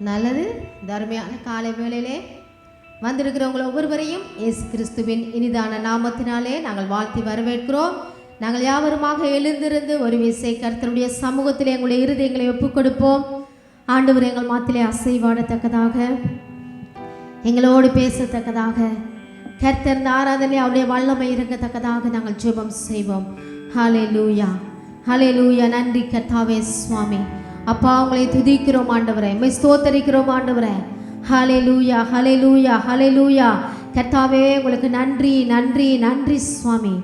நல்லது. தர்மையான காலை வேளையிலே வந்திருக்கிறவங்களை ஒவ்வொருவரையும் இயேசு கிறிஸ்துவின் இனிதான நாமத்தினாலே நாங்கள் வாழ்த்தி வரவேற்கிறோம். நாங்கள் யாவருமாக எழுந்திருந்து ஒரு விசை கர்த்தருடைய சமூகத்திலே எங்களுடைய இருதயங்களை ஒப்புக் கொடுப்போம். ஆண்டவர் எங்கள் மாத்திலே அசைவாடத்தக்கதாக, எங்களோடு பேசத்தக்கதாக, கர்த்தர் இந்த ஆராதனை அவருடைய வல்லமை இருக்கத்தக்கதாக நாங்கள் ஜெபம் செய்வோம். ஹல்லேலூயா, ஹல்லேலூயா. நன்றி கர்த்தாவே சுவாமி. அப்பா, உங்களை துதிக்கிறோம் ஆண்டவரே, உம்மை ஸ்தோத்தரிக்கிறோம் ஆண்டவரே. ஹல்லேலூயா, ஹல்லேலூயா, ஹல்லேலூயா. கர்த்தாவே உங்களுக்கு நன்றி, நன்றி, நன்றி சுவாமி.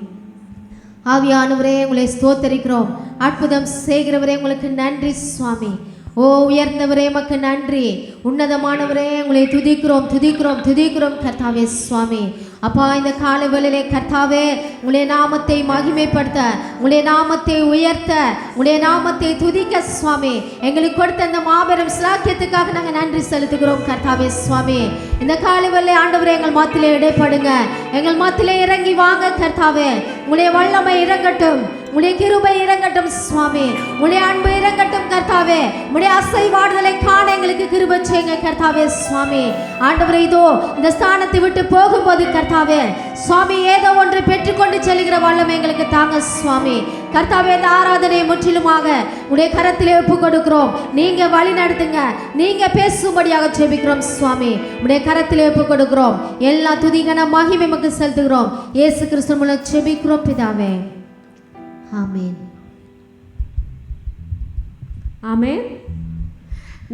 ஆவியானவரே உங்களை ஸ்தோத்தரிக்கிறோம். அற்புதம் செய்கிறவரே உங்களுக்கு நன்றி சுவாமி. ஓ உயர்ந்தவரே மக்கு நன்றி. உன்னதமானவரே உங்களை துதிக்கிறோம், துதிக்கிறோம், துதிக்கிறோம் கர்த்தாவே சுவாமி. அப்பா, இந்த காலை வேளையிலே கர்த்தாவே உங்களுடைய நாமத்தை மகிமைப்படுத்த, உங்களுடைய நாமத்தை உயர்த்த, உங்களுடைய நாமத்தை துதிக்க சுவாமி எங்களுக்கு கொடுத்த இந்த மாபெரும் சிலாக்கியத்துக்காக நாங்கள் நன்றி செலுத்துகிறோம் கர்த்தாவே சுவாமி. இந்த காலை வேளையிலே ஆண்டவரே எங்கள் மாத்திலே இடைப்படுங்க, எங்கள் மாத்திலே இறங்கி வாங்க கர்த்தாவே. உங்களுடைய வல்லமை இறங்கட்டும், உடைய கிருபை இறங்கட்டும் சுவாமி, உடைய அன்பு இறங்கட்டும் கர்த்தாவே. உடைய அசைவாடுதலை காண எங்களுக்கு கிருபை செய்யுங்க கர்த்தாவே சுவாமி. ஆண்டவரே, இதோ இந்த ஸ்தானத்தை விட்டு போகும்போது கர்த்தாவே சுவாமி ஏதோ ஒன்று பெற்றுக்கொண்டு செல்கிற வல்லமை எங்களுக்கு தாங்க சுவாமி. கர்த்தாவே, இந்த ஆராதனை முற்றிலுமாக உடைய கரத்திலே ஒப்பு கொடுக்கிறோம். நீங்க வழி நடத்துங்க, நீங்க பேசும்படியாக ஜெபிக்கிறோம் சுவாமி. உடைய கரத்திலே ஒப்பு கொடுக்கிறோம். எல்லா துதிகன மகிமை நமக்கு செலுத்துகிறோம். இயேசு கிறிஸ்து மூலம் ஜெபிக்கிறோம் பிதாவே, ஆமென், ஆமென்.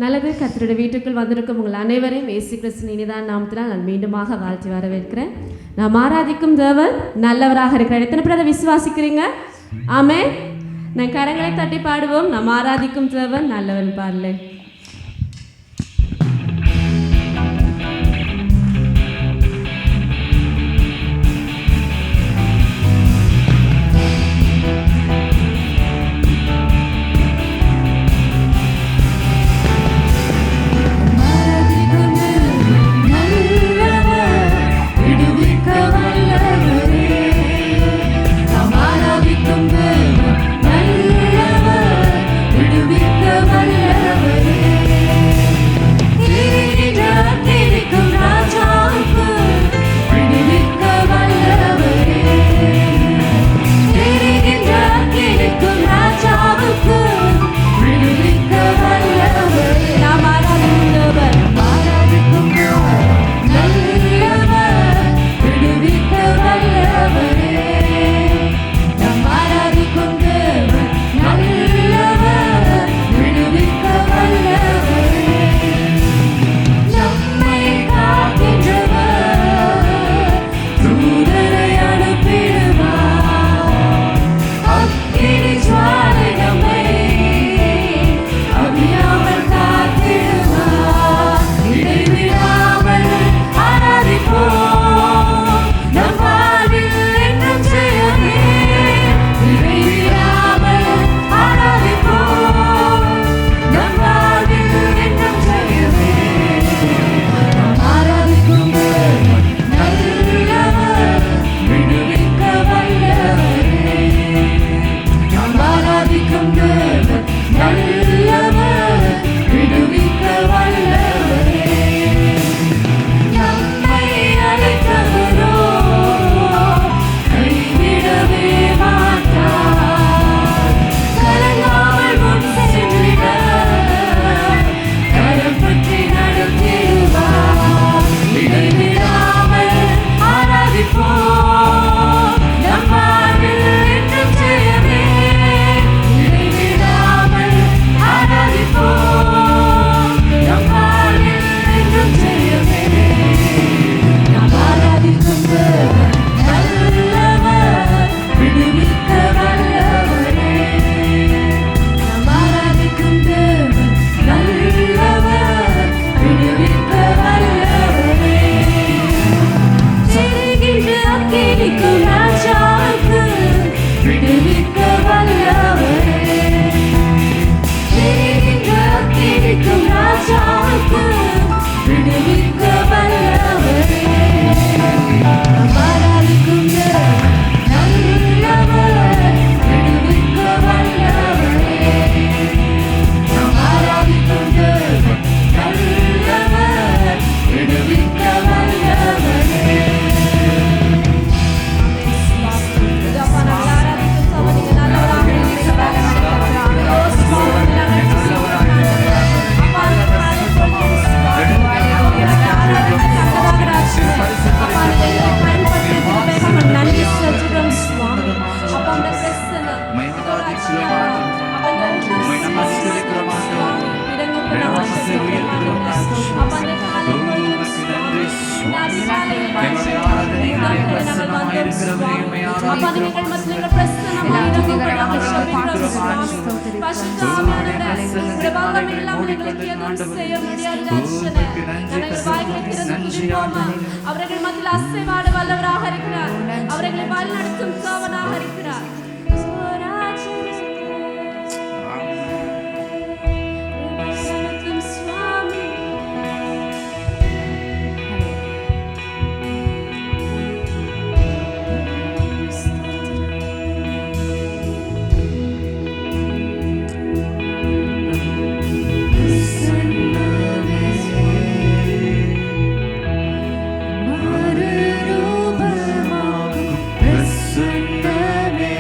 நல்லது. கர்த்தருடைய வீட்டுக்குள் வந்திருக்கும் உங்கள் அனைவரையும் இயேசு கிறிஸ்துவின் இனிதான நாமத்தினால் நான் மீண்டுமாக வாழ்த்தி வரவேற்கிறேன். நாம் ஆராதிக்கும் தேவன் நல்லவராக இருக்கிறார். எத்தனை பேர் அதை விசுவாசிக்கிறீங்க? ஆமென். நான் கரங்களை தட்டி பாடுவோம். நாம் ஆராதிக்கும் தேவன் நல்லவன் பாடல. விடுவிக்க வல்லவரே அப்பா நீங்கள் மத்தியில் பிரசன்னமாய் இறங்கும்படியாக ஜெபிக்கிறோம் சுவாமி. பரிசுத்த ஆவியானவரே, உம்முடைய வல்லமை இல்லாமல் எங்களுக்கு எதுவும் செய்ய முடியாது ரட்சகனே. நாங்கள் வாய்களை திறந்து துதிப்போமா. அவர்கள் மத்தியில் அசைவாட வல்லவராக இருக்கிறார். அவர்களை வழிநடத்தும் தேவனாக இருக்கிறார். மறுரூபமாகும் பிரசன்னமே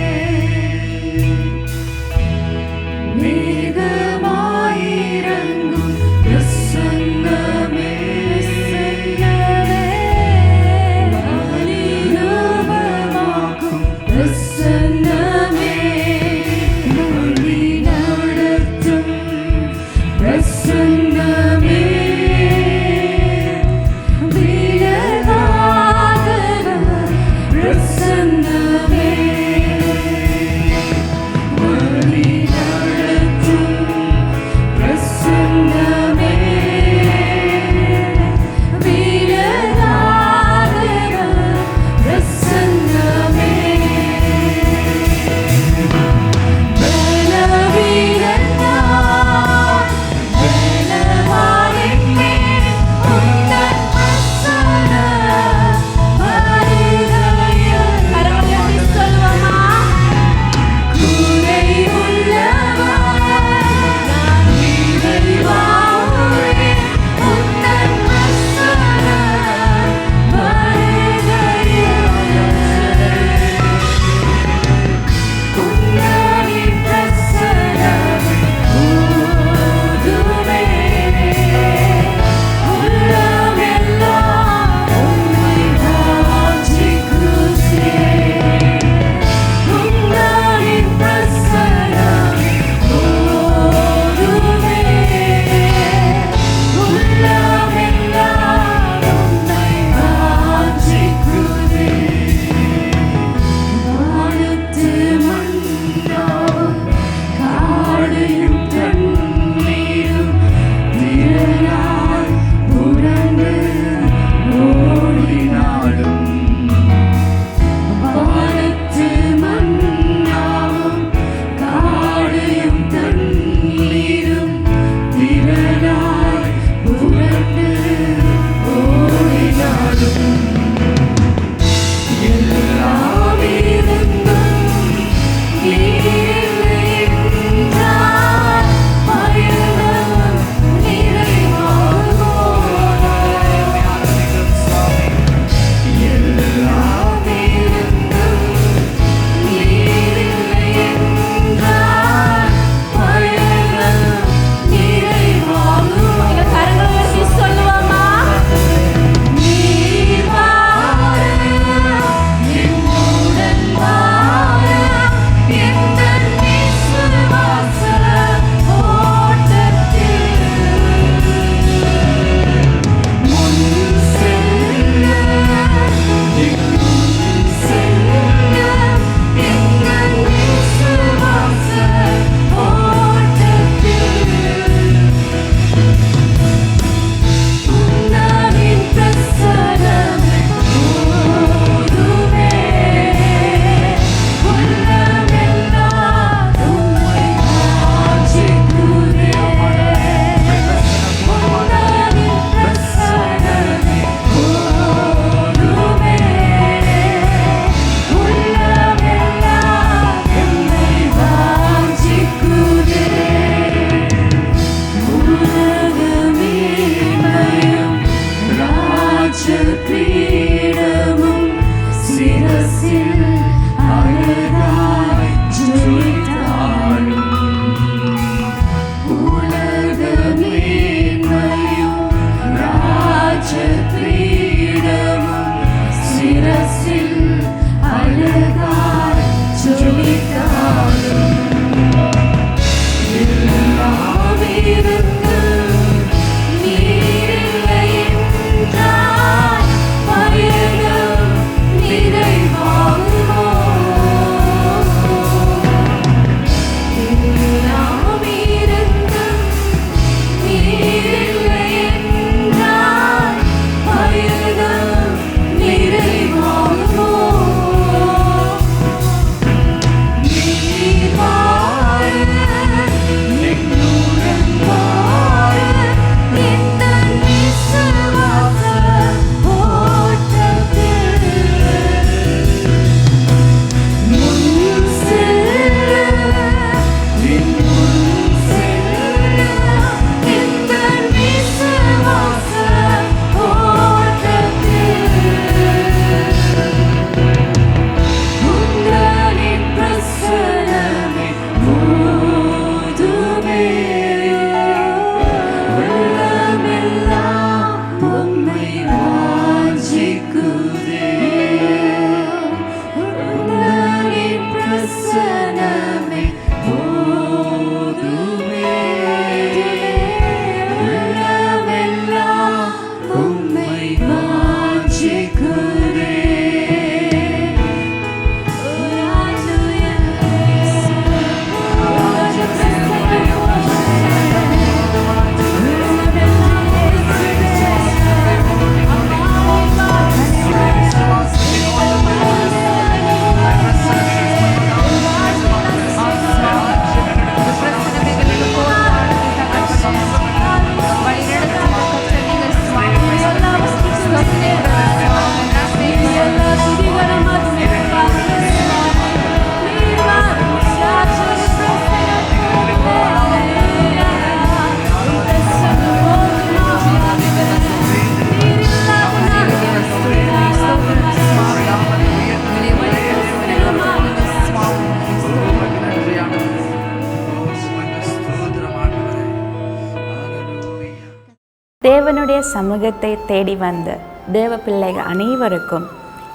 தேவனுடைய சமூகத்தை தேடி வந்த தேவ பிள்ளைகள் அனைவருக்கும்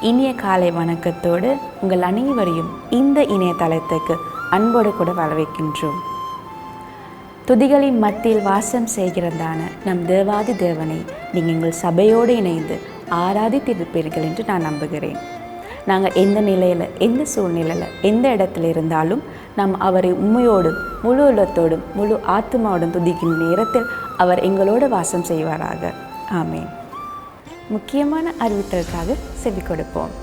இனிய காலை வணக்கத்தோடு உங்கள் அனைவரையும் இந்த இணையதளத்துக்கு அன்போடு கூட வரவேற்கின்றோம். துதிகளின் மத்தியில் வாசம் செய்கிறதான நம் தேவாதி தேவனை நீங்கள் எங்கள் சபையோடு இணைந்து ஆராதித்திருப்பீர்கள் என்று நான் நம்புகிறேன். நாங்கள் எந்த நிலையில், எந்த சூழ்நிலையில், எந்த இடத்துல இருந்தாலும் நாம் அவரை உண்மையோடும் முழு உள்ளத்தோடும் முழு ஆத்மாவோடும் துதிக்கும் நேரத்தில் அவர் எங்களோடு வாசம் செய்வாராக. ஆமேன். முக்கியமான அறிவித்தலுக்காக செவி கொடுப்போம்.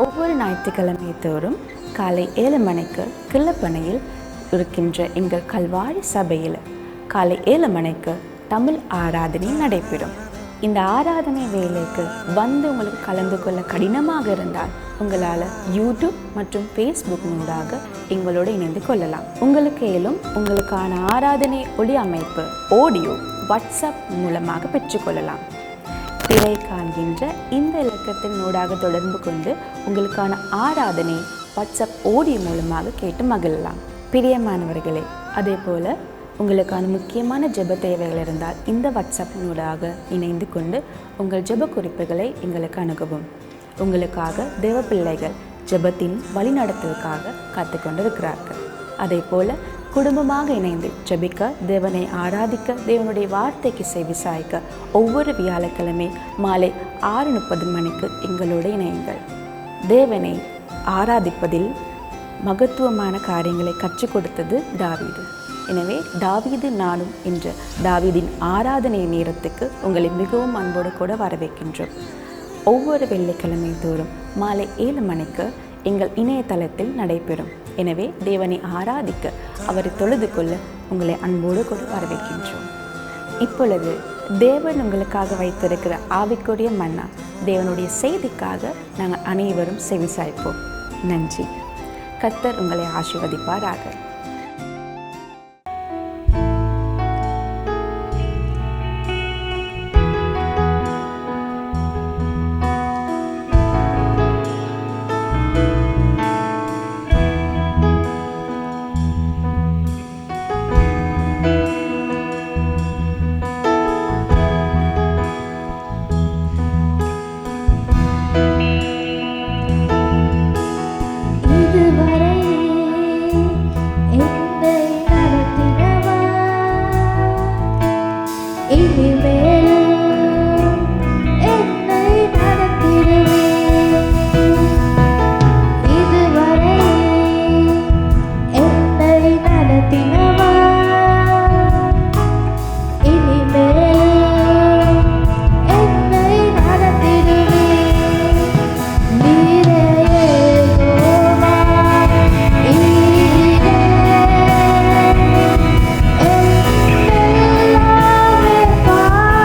ஒவ்வொரு ஞாயிற்றுக்கிழமை தோறும் காலை 7 மணிக்கு கிள்ளப்பனையில் இருக்கின்ற எங்கள் கல்வாரி சபையில் காலை 7 மணிக்கு தமிழ் ஆராதனை நடைபெறும். இந்த ஆராதனை வேலைக்கு வந்து உங்களுக்கு கலந்து கொள்ள கடினமாக இருந்தால் உங்களால் யூடியூப் மற்றும் ஃபேஸ்புக் மூலமாக எங்களோடு இணைந்து கொள்ளலாம். உங்களுக்கு ஏலும் உங்களுக்கான ஆராதனை ஒளி அமைப்பு ஆடியோ வாட்ஸ்அப் மூலமாக பெற்றுக்கொள்ளலாம். திரை காண்கின்ற இந்த இலக்கத்தின் ஊடாக தொடர்பு கொண்டு உங்களுக்கான ஆராதனை வாட்ஸ்அப் ஆடியோ மூலமாக கேட்டு மகிழலாம். பிரியமானவர்களே, அதே போல் உங்களுக்கான முக்கியமான ஜெப தேவைகள் இருந்தால் இந்த வாட்ஸ்அப் ஊடாக இணைந்து கொண்டு உங்கள் ஜெப குறிப்புகளை எங்களுக்கு அணுகவும். உங்களுக்காக தேவ பிள்ளைகள் ஜெபத்தின் வழிநடத்தலுக்காக காத்து கொண்டிருக்கிறார்கள். அதே போல் குடும்பமாக இணைந்து ஜெபிக்க, தேவனை ஆராதிக்க, தேவனுடைய வார்த்தைக்கு செவி சாய்க்க ஒவ்வொரு வியாழக்கிழமை மாலை 6:30 மணிக்கு எங்களோடு இணையுங்கள். தேவனை ஆராதிப்பதில் மகத்துவமான காரியங்களை கற்றுக் கொடுத்தது தாவீது. எனவே தாவீது நானும் என்ற தாவீதின் ஆராதனை நேரத்துக்கு உங்களை மிகவும் அன்போடு கூட வரவேற்கின்றோம். ஒவ்வொரு வெள்ளிக்கிழமை தோறும் மாலை 7 மணிக்கு எங்கள் இணையதளத்தில் நடைபெறும். எனவே தேவனை ஆராதிக்க, அவரை தொழுது கொள்ள உங்களை அன்போடு கூட வரவேற்கின்றோம். இப்பொழுது தேவன் உங்களுக்காக வைத்திருக்கிற ஆவிக்குரிய மன்னா, தேவனுடைய செய்திக்காக நாங்கள் அனைவரும் செவிசாய்ப்போம். நன்றி. கர்த்தர் உங்களை ஆசீர்வதிப்பாராக. Bye.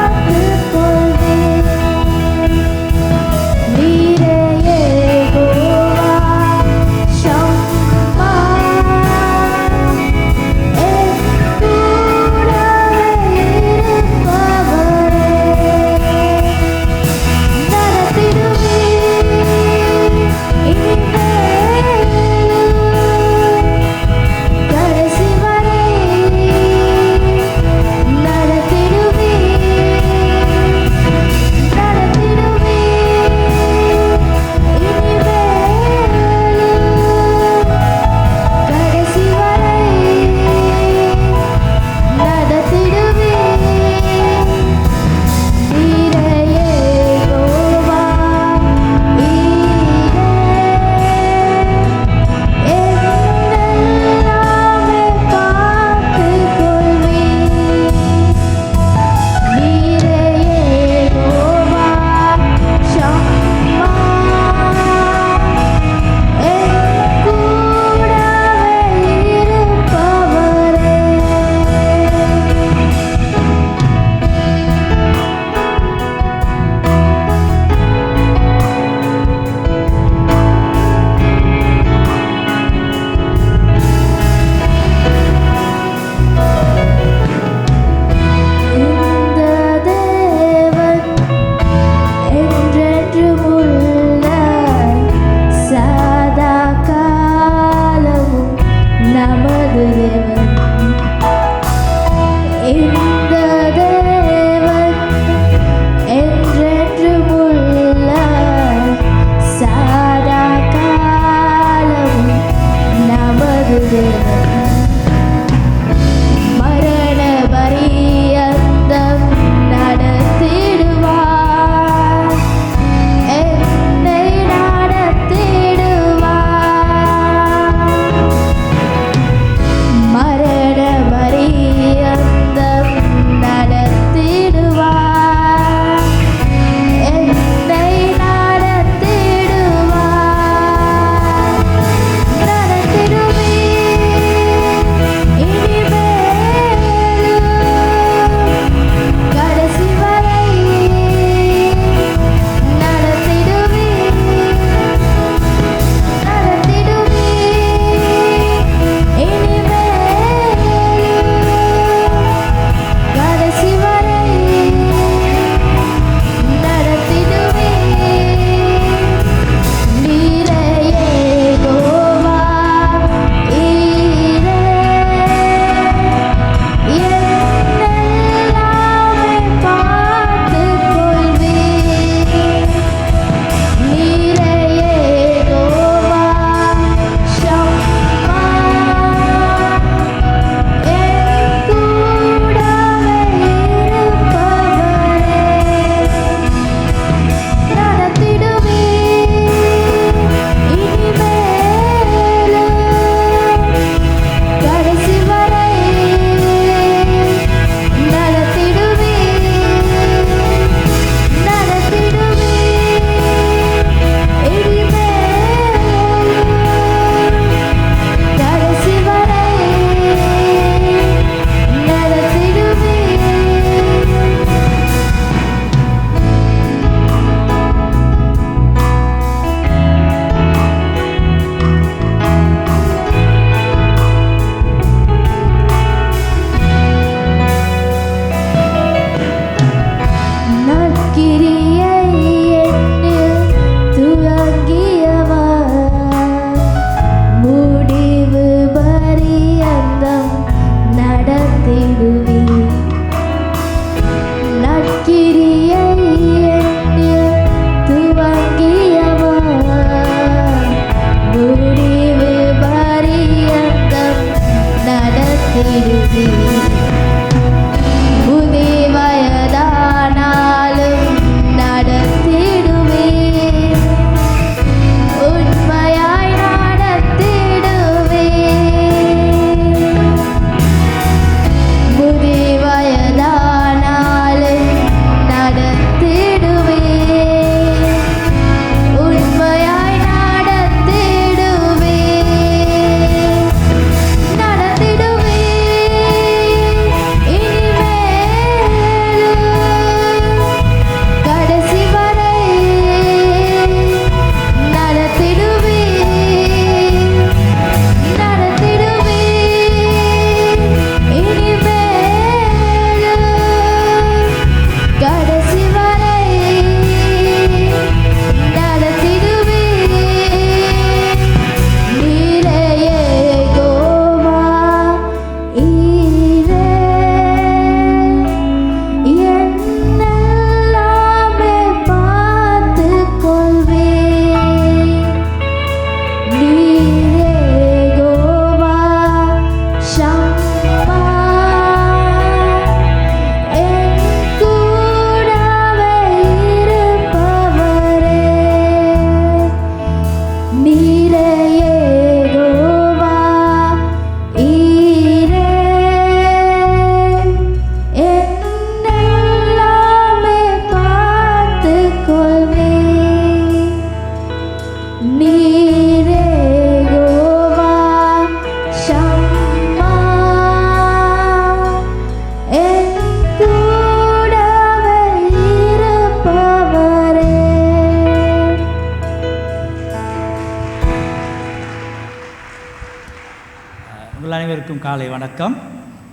அனைவருக்கும் காலை வணக்கம்.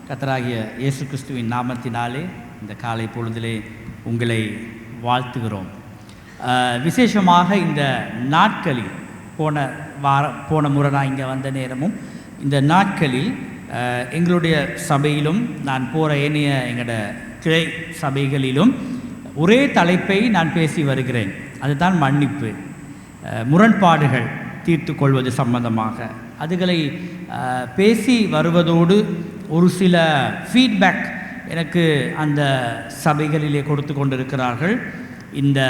கர்த்தராகிய இயேசு கிறிஸ்துவின் நாமத்தினாலே இந்த காலை பொழுதிலே உங்களை வாழ்த்துகிறோம். விசேஷமாக இந்த நாட்களில் போன முறை நான் இங்கே வந்த நேரமும் இந்த நாட்களில் எங்களுடைய சபையிலும் நான் போகிற ஏனைய எங்களோட கிளை சபைகளிலும் ஒரே தலைப்பை நான் பேசி வருகிறேன். அதுதான் மன்னிப்பு, முரண்பாடுகள் தீர்த்து கொள்வது சம்பந்தமாக அதுகளை பேசி வருவதோடு ஒரு சில ஃபீட்பேக் எனக்கு அந்த சபைகளிலே கொடுத்து கொண்டிருக்கிறார்கள். இந்த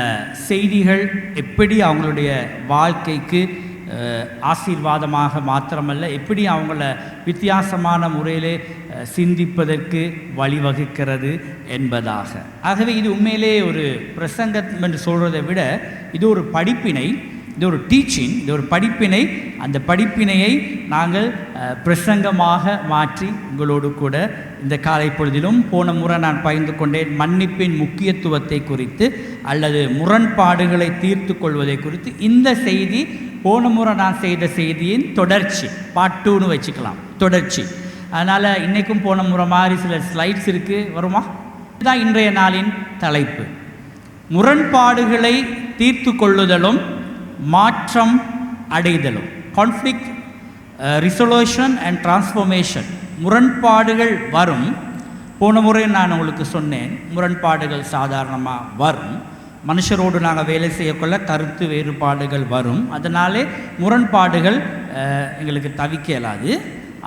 செய்திகள் எப்படி அவங்களுடைய வாழ்க்கைக்கு ஆசீர்வாதமாக மாத்திரமல்ல, எப்படி அவங்கள வித்தியாசமான முறையிலே சிந்திப்பதற்கு வழிவகுக்கிறது என்பதாக. ஆகவே இது உண்மையிலே ஒரு பிரசங்கம் என்று சொல்கிறதை விட இது ஒரு படிப்பினை, இது ஒரு டீச்சிங், இது ஒரு படிப்பினை. அந்த படிப்பினையை நாங்கள் பிரசங்கமாக மாற்றி உங்களோடு கூட இந்த காலை பொழுதிலும் போன முறை நான் பகிர்ந்து கொண்டேன் மன்னிப்பின் முக்கியத்துவத்தை குறித்து அல்லது முரண்பாடுகளை தீர்த்து கொள்வதை குறித்து. இந்த செய்தி போன முறை நான் செய்த செய்தியின் தொடர்ச்சி, பார்ட் 2ன்னு வச்சுக்கலாம், தொடர்ச்சி. அதனால் இன்றைக்கும் போன முறை மாதிரி சில ஸ்லைட்ஸ் இருக்குது, வருமா? இதுதான் இன்றைய நாளின் தலைப்பு, முரண்பாடுகளை தீர்த்து கொள்ளுதலும் மாற்றம் அடைதலும். Conflict resolution and transformation. முரண்பாடுகள் வரும். போன முறை நான் உங்களுக்கு சொன்னேன், முரண்பாடுகள் சாதாரணமாக வரும். மனுஷரோடு நாங்கள் வேலை செய்யக்கொள்ள கருத்து வேறுபாடுகள் வரும். அதனாலே முரண்பாடுகள் எங்களுக்கு தவிக்க இயலாது.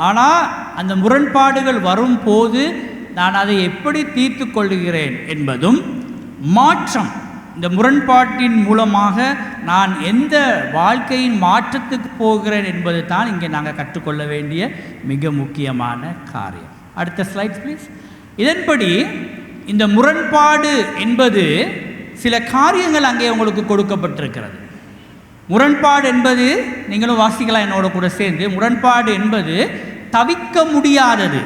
ஆனால் அந்த முரண்பாடுகள் வரும்போது நான் அதை எப்படி தீர்த்து கொள்கிறேன் என்பதும், மாற்றம், இந்த முரண்பாட்டின் மூலமாக நான் எந்த வாழ்க்கையின் மாற்றத்துக்கு போகிறேன் என்பது தான் இங்கே நாங்கள் கற்றுக்கொள்ள வேண்டிய மிக முக்கியமான காரியம். அடுத்த ஸ்லைட்ஸ் ப்ளீஸ். இதன்படி இந்த முரண்பாடு என்பது சில காரியங்கள் அங்கே உங்களுக்கு கொடுக்கப்பட்டிருக்கிறது. முரண்பாடு என்பது நீங்களும் வாசிக்கலாம் என்னோட கூட சேர்ந்து. முரண்பாடு என்பது தவிர்க்க முடியாதது,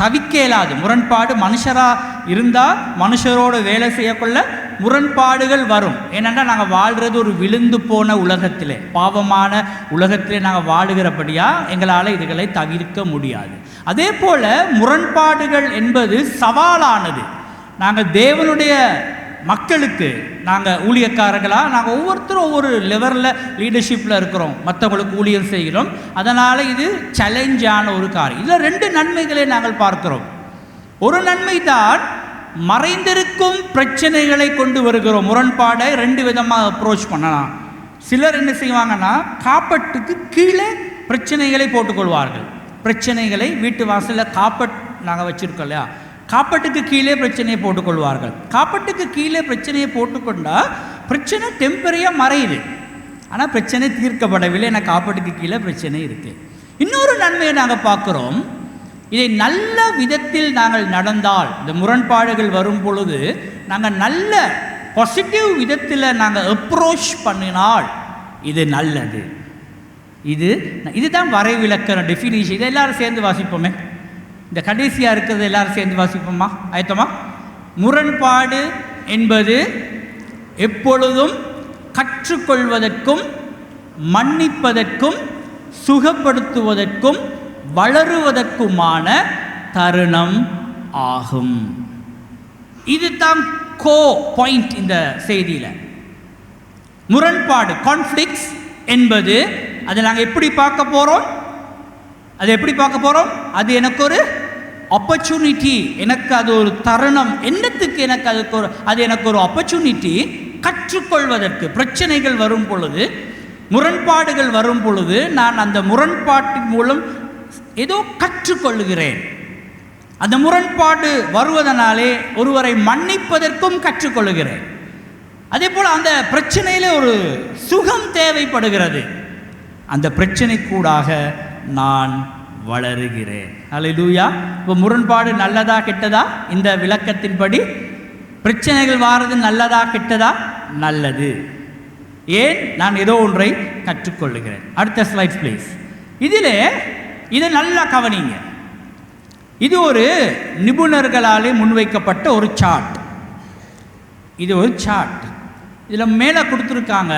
தவிக்க இயலாது. முரண்பாடு மனுஷராக இருந்தால் மனுஷரோடு வேலை செய்யக்கொள்ள முரண்பாடுகள் வரும். ஏனென்றால் நாங்கள் வாழ்கிறது ஒரு விழுந்து போன உலகத்திலே, பாவமான உலகத்திலே நாங்கள் வாழுகிறபடியாக எங்களால் இதுகளை தவிர்க்க முடியாது. அதே போல் முரண்பாடுகள் என்பது சவாலானது. நாங்கள் தேவனுடைய மக்களுக்கு, நாங்கள் ஊழியக்காரர்களாக நாங்கள் ஒவ்வொருத்தரும் ஒவ்வொரு லெவலில் லீடர்ஷிப்பில் இருக்கிறோம், மற்றவங்களுக்கு ஊழியர் செய்கிறோம். அதனால் இது சேலஞ்சான ஒரு காரியம். இதில் 2 நன்மைகளை நாங்கள் பார்க்கிறோம். ஒரு நன்மை தான் மறைந்திருக்கும் பிரச்சனைகளை கொண்டு வருகிறோம். முரண்பாடை 2 விதமாக அப்ரோச் பண்ணலாம். சிலர் என்ன செய்வாங்கன்னா, காப்பட்டுக்கு கீழே பிரச்சனைகளை போட்டுக்கொள்வார்கள். பிரச்சனைகளை வீட்டு வாசலில் காப்பட் நாங்கள் வச்சுருக்கோம் இல்லையா, காப்பட்டுக்கு கீழே பிரச்சனையை போட்டுக்கொள்வார்கள். காப்பட்டுக்கு கீழே பிரச்சனையை போட்டுக்கொண்டால் பிரச்சனை டெம்பரரியாக மறையுது, ஆனால் பிரச்சனை தீர்க்கப்படவில்லை. ஏன்னா காப்பட்டுக்கு கீழே பிரச்சனை இருக்குது. இன்னொரு நன்மையை நாங்கள் பார்க்குறோம். இதை நல்ல விதத்தில் நாங்கள் நடந்தால், இந்த முரண்பாடுகள் வரும் பொழுது நாங்கள் நல்ல பாசிட்டிவ் விதத்தில் நாங்கள் அப்ரோச் பண்ணினால் இது நல்லது. இதுதான் வரைவிலக்கண டெஃபினிஷன். இதை எல்லாரும் சேர்ந்து வாசிப்போமே. இந்த கடைசியாக இருக்கிறது எல்லாரும் சேர்ந்து வாசிப்போமா? ஆயத்தமா? முரண்பாடு என்பது எப்பொழுதும் கற்றுக்கொள்வதற்கும் மன்னிப்பதற்கும் சுகப்படுத்துவதற்கும் வளருவதற்குமான தருணம் ஆகும். இதுதான் கோ பாயிண்ட் இந்த செய்தியில். முரண்பாடு, கான்ஃப்ளிக்ட்ஸ் என்பது, அதை நாங்கள் எப்படி பார்க்க போகிறோம்? அது எனக்கு ஒரு ஆப்பர்ச்சுனிட்டி, எனக்கு அது ஒரு தருணம். என்னத்துக்கு எனக்கு அது எனக்கு ஒரு ஆப்பர்ச்சுனிட்டி கற்றுக்கொள்வதற்கு. பிரச்சனைகள் வரும் பொழுது, முரண்பாடுகள் வரும் பொழுது நான் அந்த முரண்பாட்டின் மூலம் ஏதோ கற்றுக்கொள்ளுகிறேன். அந்த முரண்பாடு வருவதனாலே ஒருவரை மன்னிப்பதற்கும் கற்றுக்கொள்ளுகிறேன். அதே போல் அந்த பிரச்சனையிலே ஒரு சுகம் தேவைப்படுகிறது. அந்த பிரச்சனை கூடாக நான் வளருகிறேன். அல்லேலூயா. இப்போ முரண்பாடு நல்லதா கெட்டதா? இந்த விளக்கத்தின்படி பிரச்சனைகள் வாரது நல்லதா கெட்டதா? நல்லது. ஏன்? நான் ஏதோ ஒன்றை கற்றுக்கொள்ளுகிறேன். அடுத்த ஸ்லைட்ஸ் ப்ளீஸ். இதை நல்லா கவனிங்க. இது ஒரு நிபுணர்களாலே முன்வைக்கப்பட்ட ஒரு சார்ட். இது ஒரு சார்ட். இதில் மேலே கொடுத்துருக்காங்க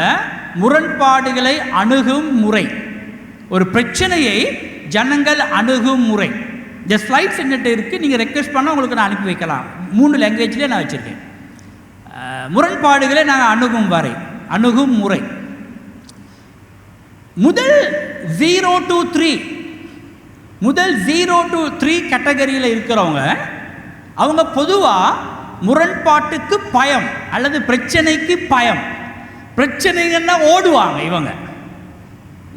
முரண்பாடுகளை அணுகும் முறை. ஒரு பிரச்சனையை ஜனங்கள் அணுகும் முறை. இந்த ஸ்லைட்ஸ் என்கிட்ட இருக்குது, நீங்கள் ரெக்வெஸ்ட் பண்ணால் உங்களுக்கு நான் அனுப்பி வைக்கலாம். 3 லாங்குவேஜ்லேயே நான் வச்சுருக்கேன். முரண்பாடுகளை நாங்கள் அணுகும் முறை. முதல் 0 to 3 கேட்டகரியில் இருக்கிறவங்க அவங்க பொதுவாக முரண்பாட்டுக்கு பயம் அல்லது பிரச்சனைக்கு பயம், பிரச்சனைகள்னா ஓடுவாங்க. இவங்க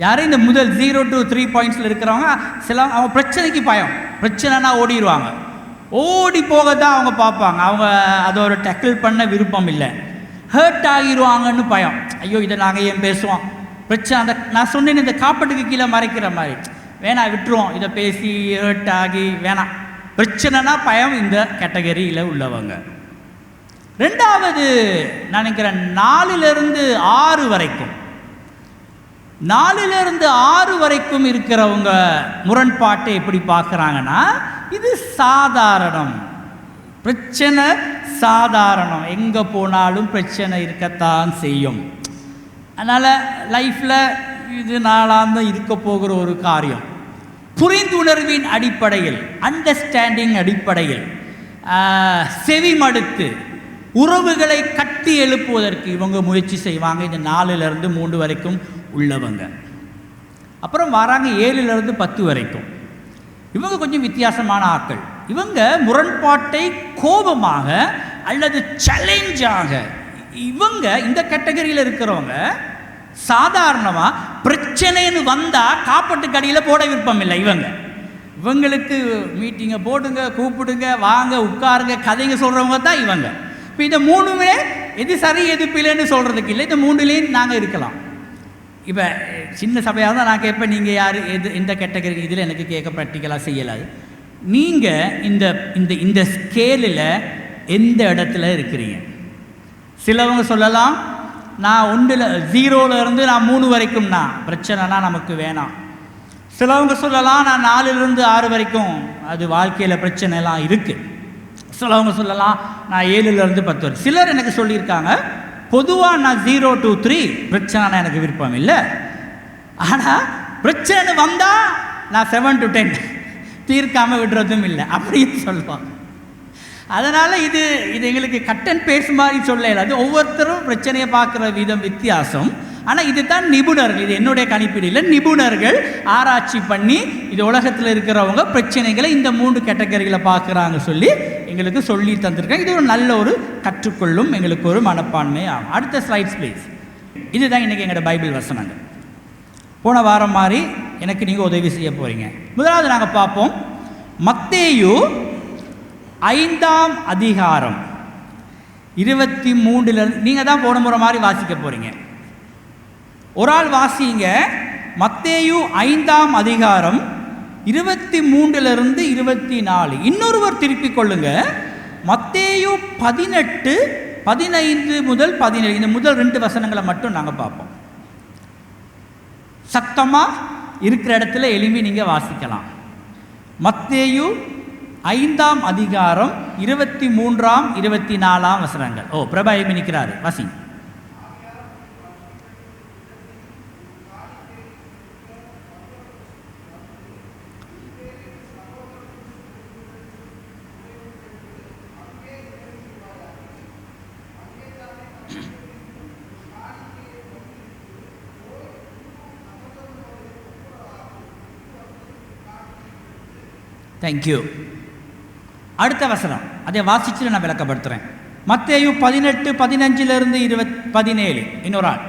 யாரும் இந்த முதல் 0 to 3 பாயிண்ட்ஸில் இருக்கிறவங்க அவங்க பிரச்சனைக்கு பயம், பிரச்சனைனா ஓடிடுவாங்க. ஓடி போக தான் அவங்க பார்ப்பாங்க. அவங்க அதை ஒரு டேக்கிள் பண்ண விருப்பம் இல்லை. ஹர்ட் ஆகிடுவாங்கன்னு பயம். ஐயோ இதை நாங்கள் ஏன் பேசுவோம், பிரச்சனை அந்த நான் சொன்னேன் இந்த காப்பட்டுக்கு கீழே மறைக்கிற மாதிரி, வேணாம் விட்டுருவோம், இதை பேசி ஹர்ட் ஆகி வேணாம், பிரச்சனைனா பயம். இந்த கேட்டகரியில் உள்ளவங்க. ரெண்டாவது நான் நினைக்கிறேன் 4 வரைக்கும் 4 வரைக்கும் இருக்கிறவங்க முரண்பாட்டை எப்படி பார்க்குறாங்கன்னா, இது சாதாரணம், பிரச்சனை சாதாரணம், எங்கே போனாலும் பிரச்சனை இருக்கத்தான் செய்யும், அதனால் லைஃப்பில் இது நாளாக இருக்க போகிற ஒரு காரியம். புரிந்துணர்வின் அடிப்படையில், அண்டர்ஸ்டாண்டிங் அடிப்படையில் செவிமடுத்து உறவுகளை கட்டி எழுப்புவதற்கு இவங்க முயற்சி செய்வாங்க. இந்த 4 to 3 வரைக்கும் உள்ளவங்க. அப்புறம் வராங்க 7 to 10 வரைக்கும். இவங்க கொஞ்சம் வித்தியாசமான ஆட்கள். இவங்க முரண்பாட்டை கோபமாக அல்லது சேலஞ்சாக, இவங்க இந்த கேட்டகரியில் இருக்கிறவங்க சாதாரணமாக பிரச்சனைன்னு வந்தால் காப்பட்டுக்கு அடியில் போட விருப்பம் இல்லை. இவங்களுக்கு மீட்டிங்கை போடுங்க, கூப்பிடுங்க, வாங்க உட்காருங்க, கதைங்க சொல்கிறவங்க தான் இவங்க. இப்போ இந்த 3மே எது சரி எது பிள்ளைன்னு சொல்கிறதுக்கு இல்லை. இந்த 3லேயும் நாங்கள் இருக்கலாம். இப்போ சின்ன சபையாக தான் நான் கேட்பேன், நீங்கள் யார் எந்த கேட்டகரி, இதில் எனக்கு கேட்க ப்ராக்டிக்கலாக செய்யலாது. நீங்கள் இந்த இந்த இந்த ஸ்கேலில் எந்த இடத்துல இருக்கிறீங்க? சிலவங்க சொல்லலாம், நான் 0 நான் 3 வரைக்கும் நான் பிரச்சனைனா நமக்கு வேணாம். சிலவங்க சொல்லலாம், நான் 4 to 6 வரைக்கும் அது வாழ்க்கையில் பிரச்சனைலாம் இருக்குது. சிலவங்க சொல்லலாம், நான் 7 to 10 வரை. சிலர் எனக்கு சொல்லியிருக்காங்க, பொதுவாக நான் 0 to 3 பிரச்சனைனா எனக்கு விருப்பம் இல்லை, ஆனால் பிரச்சனை வந்தால் நான் 7 to 10 தீர்க்காமல் விடுறதும் இல்லை அப்படின்னு சொல்லுவாங்க. அதனால் இது எங்களுக்கு கட் அண்ட் பேஸ்ட் மாதிரி சொல்லல. அது ஒவ்வொருத்தரும் பிரச்சனையை பார்க்குற விதம் வித்தியாசம். ஆனால் இது தான் நிபுணர்கள், இது என்னுடைய கணிப்பீடில் நிபுணர்கள் ஆராய்ச்சி பண்ணி இது உலகத்தில் இருக்கிறவங்க பிரச்சனைகளை இந்த 3 கேட்டகரிகளை பார்க்குறாங்க சொல்லி எங்களுக்கு சொல்லி தந்திருக்காங்க. இது ஒரு நல்ல ஒரு கற்றுக்கொள்ளும் எங்களுக்கு ஒரு மனப்பான்மை ஆகும். அடுத்த ஸ்லைட்ஸ் ப்ளீஸ். இதுதான் இன்றைக்கி எங்களோட பைபிள் வசனங்கள். போன வாரம் மாதிரி எனக்கு நீங்கள் உதவி செய்ய போகிறீங்க. முதலாவது நாங்கள் பார்ப்போம், மத்தேயு 5ஆம் அதிகாரம் 23 நீங்கள் தான் போன முறை மாதிரி வாசிக்க போகிறீங்க. ஒரு ஆள் வாசிங்க. மத்தேயு 5ஆம் அதிகாரம் 23 24. இன்னொருவர் திருப்பிக் கொள்ளுங்க. மத்தேயு 18 15 முதல் 17. இந்த முதல் 2 வசனங்களை மட்டும் நாங்கள் பார்ப்போம். சத்தமாக இருக்கிற இடத்துல எழுப்பி நீங்கள் வாசிக்கலாம். மத்தேயு 5ஆம் அதிகாரம் 23 24 வசனங்கள். பிரபா நிற்கிறாரு, வாசிங்க. தேங்க்யூ. அடுத்த வசனம் அதை வாசிச்சுட்டு நான் விளக்கப்படுத்துகிறேன். மத்தேயு 18 15 17. இன்னொரு ஆள்.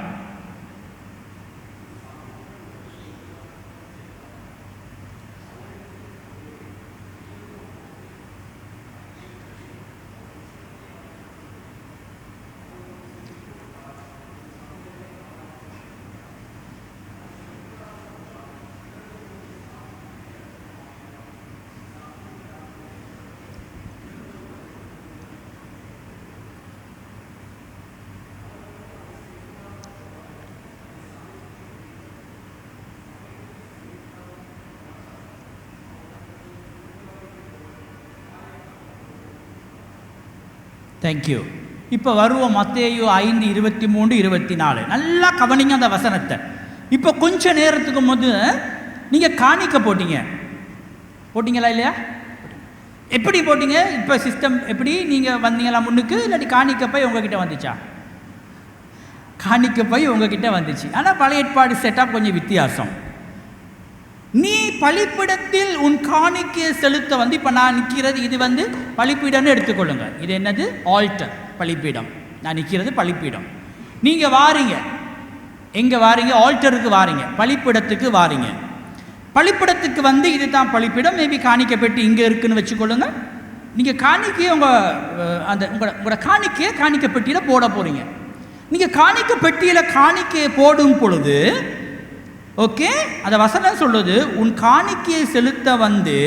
தேங்க்யூ. இப்போ வருவோம் மத்தேயு 5 23 24. நல்லா கவனிங்க அந்த வசனத்தை. இப்போ கொஞ்ச நேரத்துக்கு நீங்கள் காணிக்க போட்டிங்களா இல்லையா? எப்படி போட்டிங்க? இப்போ சிஸ்டம் எப்படி? நீங்கள் வந்தீங்களா முன்னுக்கு, இல்லாட்டி காணிக்க போய் உங்ககிட்ட வந்துச்சா? காணிக்க போய் உங்ககிட்ட வந்துச்சு. ஆனால் பழைய ஏற்பாடு செட்டப் கொஞ்சம் வித்தியாசம். நீ பலிப்பிடத்தில் உன் காணிக்கையை செலுத்த வந்து, இப்போ நான் நிற்கிறது இது வந்து பலிப்பீடம்னு எடுத்துக்கொள்ளுங்க. இது என்னது? ஆல்டர், பலிப்பீடம். நான் நிற்கிறது பலிப்பீடம். நீங்கள் வாரீங்க, எங்கே வாரீங்க? ஆல்டருக்கு வாரீங்க, பலிப்பிடத்துக்கு வாரீங்க. பலிப்பிடத்துக்கு வந்து இது தான் பலிப்பிடம். மேபி காணிக்கை பெட்டி இங்கே இருக்குன்னு வச்சுக்கொள்ளுங்க. நீங்கள் காணிக்கையை உங்களோட காணிக்கையை காணிக்கை பெட்டியில் போட போகிறீங்க. நீங்கள் காணிக்கை பெட்டியில் காணிக்கையை போடும் பொழுது, ஓகே, அந்த வசனம் சொல்லுது, உன் காணிக்கையை செலுத்த வந்து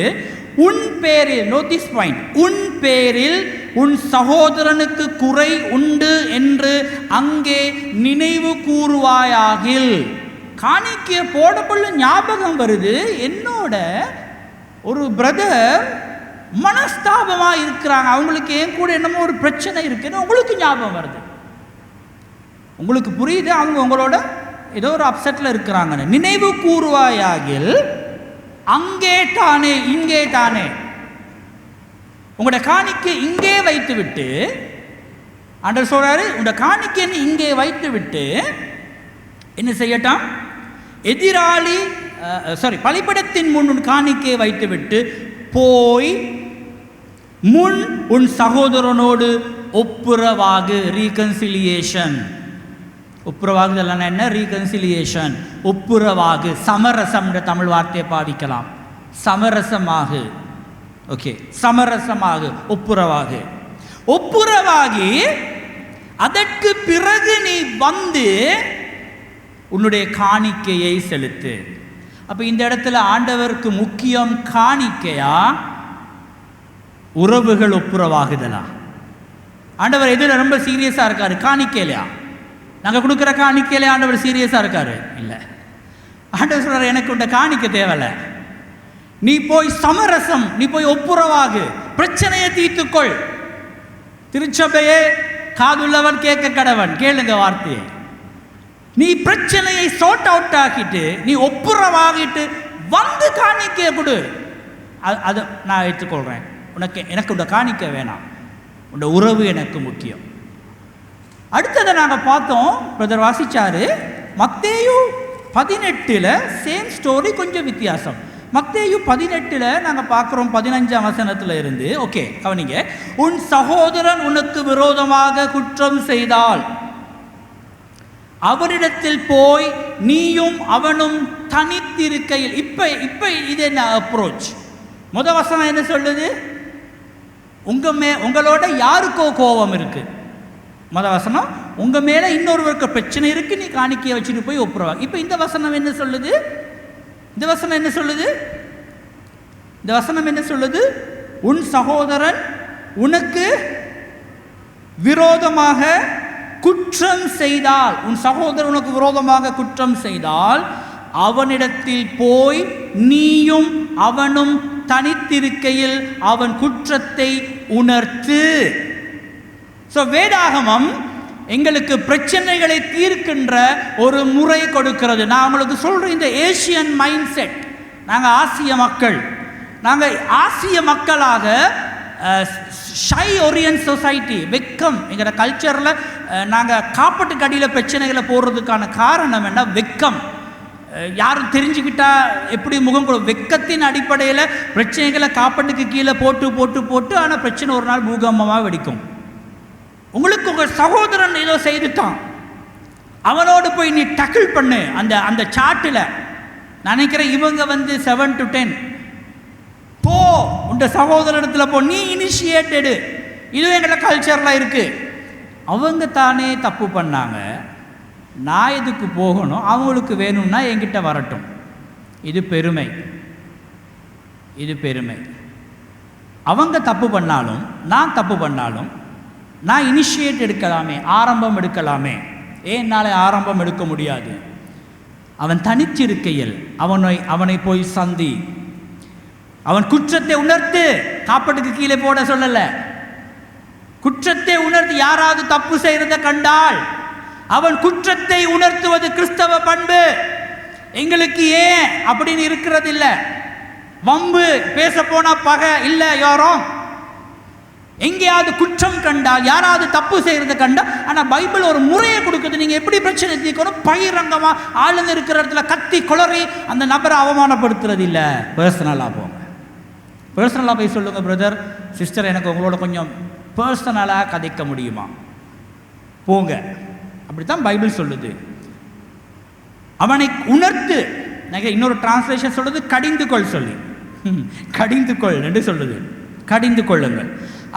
உன் பேரில், நோட்டீஸ் பாயிண்ட், உன் பேரில் உன் சகோதரனுக்கு குறை உண்டு என்று அங்கே நினைவு கூறுவாயாகில். காணிக்கையை போடப்பள்ள ஞாபகம் வருது, என்னோட ஒரு பிரதர் மனஸ்தாபமாக இருக்கிறாங்க, அவங்களுக்கு ஏன் கூட என்னமோ ஒரு பிரச்சனை இருக்குன்னு உங்களுக்கு ஞாபகம் வருது. உங்களுக்கு புரியுது, அவங்க உங்களோட ஏதோ ஒரு அப்செட்டில் இருக்கிறாங்கன்னு. நினைவு கூறுவாயாகில் அங்கே தானே இங்கே தானே உங்களோட காணிக்கை இங்கே வைத்து விட்டு, ஆண்டவர் சொல்றாரு, உங்களோட காணிக்கை இங்கே வைத்து விட்டு என்ன செய்யட்டாம்? எதிராளி பலிபீடத்தின் முன் உன் காணிக்கையை வைத்து விட்டு போய் முன் உன் சகோதரனோடு ஒப்புரவாகு. ரீகன்சிலியேஷன். ஒப்புரவாகுதல் என்ன? ரீகன்சிலியேஷன். ஒப்புரவாகு. சமரசம் என்ற தமிழ் வார்த்தையை பாவிக்கலாம். சமரசமாகு. ஓகே, சமரசமாகு, ஒப்புரவாகு. ஒப்புரவாகி அதற்கு பிறகு நீ வந்து உன்னுடைய காணிக்கையை செலுத்து. அப்போ இந்த இடத்துல ஆண்டவருக்கு முக்கியம் காணிக்கையா, உறவுகள் ஒப்புரவாகுதலா? ஆண்டவர் எதில் ரொம்ப சீரியஸாக இருக்காரு? காணிக்கையிலையா? நாங்கள் கொடுக்குற காணிக்கையிலே ஆண்டவர் சீரியஸாக இருக்காரு? இல்லை. ஆண்டவர் சொல்கிறார், எனக்கு உண்ட காணிக்கை தேவையில்லை, நீ போய் சமரசம், நீ போய் ஒப்புரவாகு, பிரச்சனையை தீர்த்துக்கொள். திருச்சபையே, காதுள்ளவன் கேட்க கடவன், கேளுங்க வார்த்தையை. நீ பிரச்சனையை சார்ட் அவுட் ஆக்கிட்டு, நீ ஒப்புரவாகிட்டு வந்து காணிக்கையை கொடு. அது நான் ஏற்றுக்கொள்கிறேன். எனக்கு உண்ட காணிக்கை வேணாம், உண்ட உறவு எனக்கு முக்கியம். அடுத்ததை நாங்கள் பார்த்தோம், பிரதர் வாசிச்சாரு, மத்தேயு 18 சேம் ஸ்டோரி, கொஞ்சம் வித்தியாசம். மத்தேயு 18 நாங்கள் பார்க்குறோம் 15ஆம் வசனத்தில் இருந்து. ஓகே, கவனிங்க. உன் சகோதரன் உனக்கு விரோதமாக குற்றம் செய்தால் அவரிடத்தில் போய் நீயும் அவனும் தனித்திருக்கையில். இப்ப இது என்ன அப்ரோச்? முதல் வசனம் என்ன சொல்லுது? உங்களோட யாருக்கோ கோபம் இருக்கு. முதல் வசனம், உங்க மேல இன்னொருவருக்கு பிரச்சனை இருக்கு, நீ காணிக்கையை வச்சுட்டு போய் ஒப்புரவா. இப்ப இந்த வசனம் என்ன சொல்லுது? இந்த வசனம் என்ன சொல்லுது? இந்த வசனம் என்ன சொல்லுது? உன் சகோதரன் உனக்கு விரோதமாக குற்றம் செய்தால், உன் சகோதரன் உனக்கு விரோதமாக குற்றம் செய்தால் அவனிடத்தில் போய் நீயும் அவனும் தனித்திருக்கையில் அவன் குற்றத்தை உணர்த்து. வேதாகமம் எங்களுக்கு பிரச்சனைகளை தீர்க்கின்ற ஒரு முறை கொடுக்கிறது. நான் உங்களுக்கு சொல்றேன், இந்த ஏசியன் மைண்ட் செட், நாங்கள் ஆசிய மக்கள், நாங்கள் ஆசிய மக்களாக ஷை ஓரியன்ட் சொசைட்டி, வெக்கம் எங்கிற கல்ச்சரில் நாங்கள் காப்பட்டுக்கு அடியில் பிரச்சனைகளை போடுறதுக்கான காரணம் என்ன? வெக்கம். யாரும் தெரிஞ்சுக்கிட்டா எப்படி முகம் கொடு? வெக்கத்தின் அடிப்படையில் பிரச்சனைகளை காப்பட்டுக்கு கீழே போட்டு போட்டு போட்டு ஆனால் பிரச்சனை ஒரு நாள் பூகம்பமாக வெடிக்கும். உங்களுக்கு உங்கள் சகோதரன் ஏதோ செய்துட்டான், அவனோடு போய் நீ டக்கிள் பண்ணு. அந்த சாட்டில் நினைக்கிறேன் இவங்க 7 to 10 போ, உண்ட சகோதரத்தில் போ, நீ இனிஷியேட்டடு. இதுவும் எங்களோட கல்ச்சரில் இருக்கு. அவங்க தானே தப்பு பண்ணாங்க, நான் எதுக்கு போகணும்? அவங்களுக்கு வேணும்னா என்கிட்ட வரட்டும். இது பெருமை, இது பெருமை. அவங்க தப்பு பண்ணாலும் நான் தப்பு பண்ணாலும் நான் இனிஷியேட் எடுக்கலாமே, ஆரம்பம் எடுக்கலாமே. ஏன்னால ஆரம்பம் எடுக்க முடியாது? அவன் தனிச்சிருக்கையில் அவனை போய் சந்தி, அவன் குற்றத்தை உணர்த்து. காப்பட்டுக்கு கீழே போட சொல்லல, குற்றத்தை உணர்த்து. யாராவது தப்பு செய்யறத கண்டால் அவன் குற்றத்தை உணர்த்துவது கிறிஸ்தவ பண்பு. எங்களுக்கு ஏன் அப்படின்னு இருக்கிறது இல்லை. வம்பு பேச போனா பகை இல்லை, யாரும் எங்கேயாவது குற்றம் கண்டால், யாராவது தப்பு செய்யறதை கண்டா, ஆனால் பைபிள் ஒரு முறையை கொடுக்குது. நீங்கள் எப்படி பிரச்சனை தீர்க்கணும், பகிரங்கமாக ஆளுங்க இருக்கிற இடத்துல கத்தி குளறி அந்த நபரை அவமானப்படுத்துறது இல்லை. பர்சனலாக போங்க, பர்சனலாக போய் சொல்லுங்கள், பிரதர் சிஸ்டர் எனக்கு உங்களோட கொஞ்சம் பர்சனலாக கதைக்க முடியுமா, போங்க. அப்படித்தான் பைபிள் சொல்லுது. அவனை உணர்த்து. இன்னொரு டிரான்ஸ்லேஷன் சொல்லுது கடிந்து கொள் சொல்லி, கடிந்து கொள் என்று சொல்லுது, கடிந்து கொள்ளுங்கள்.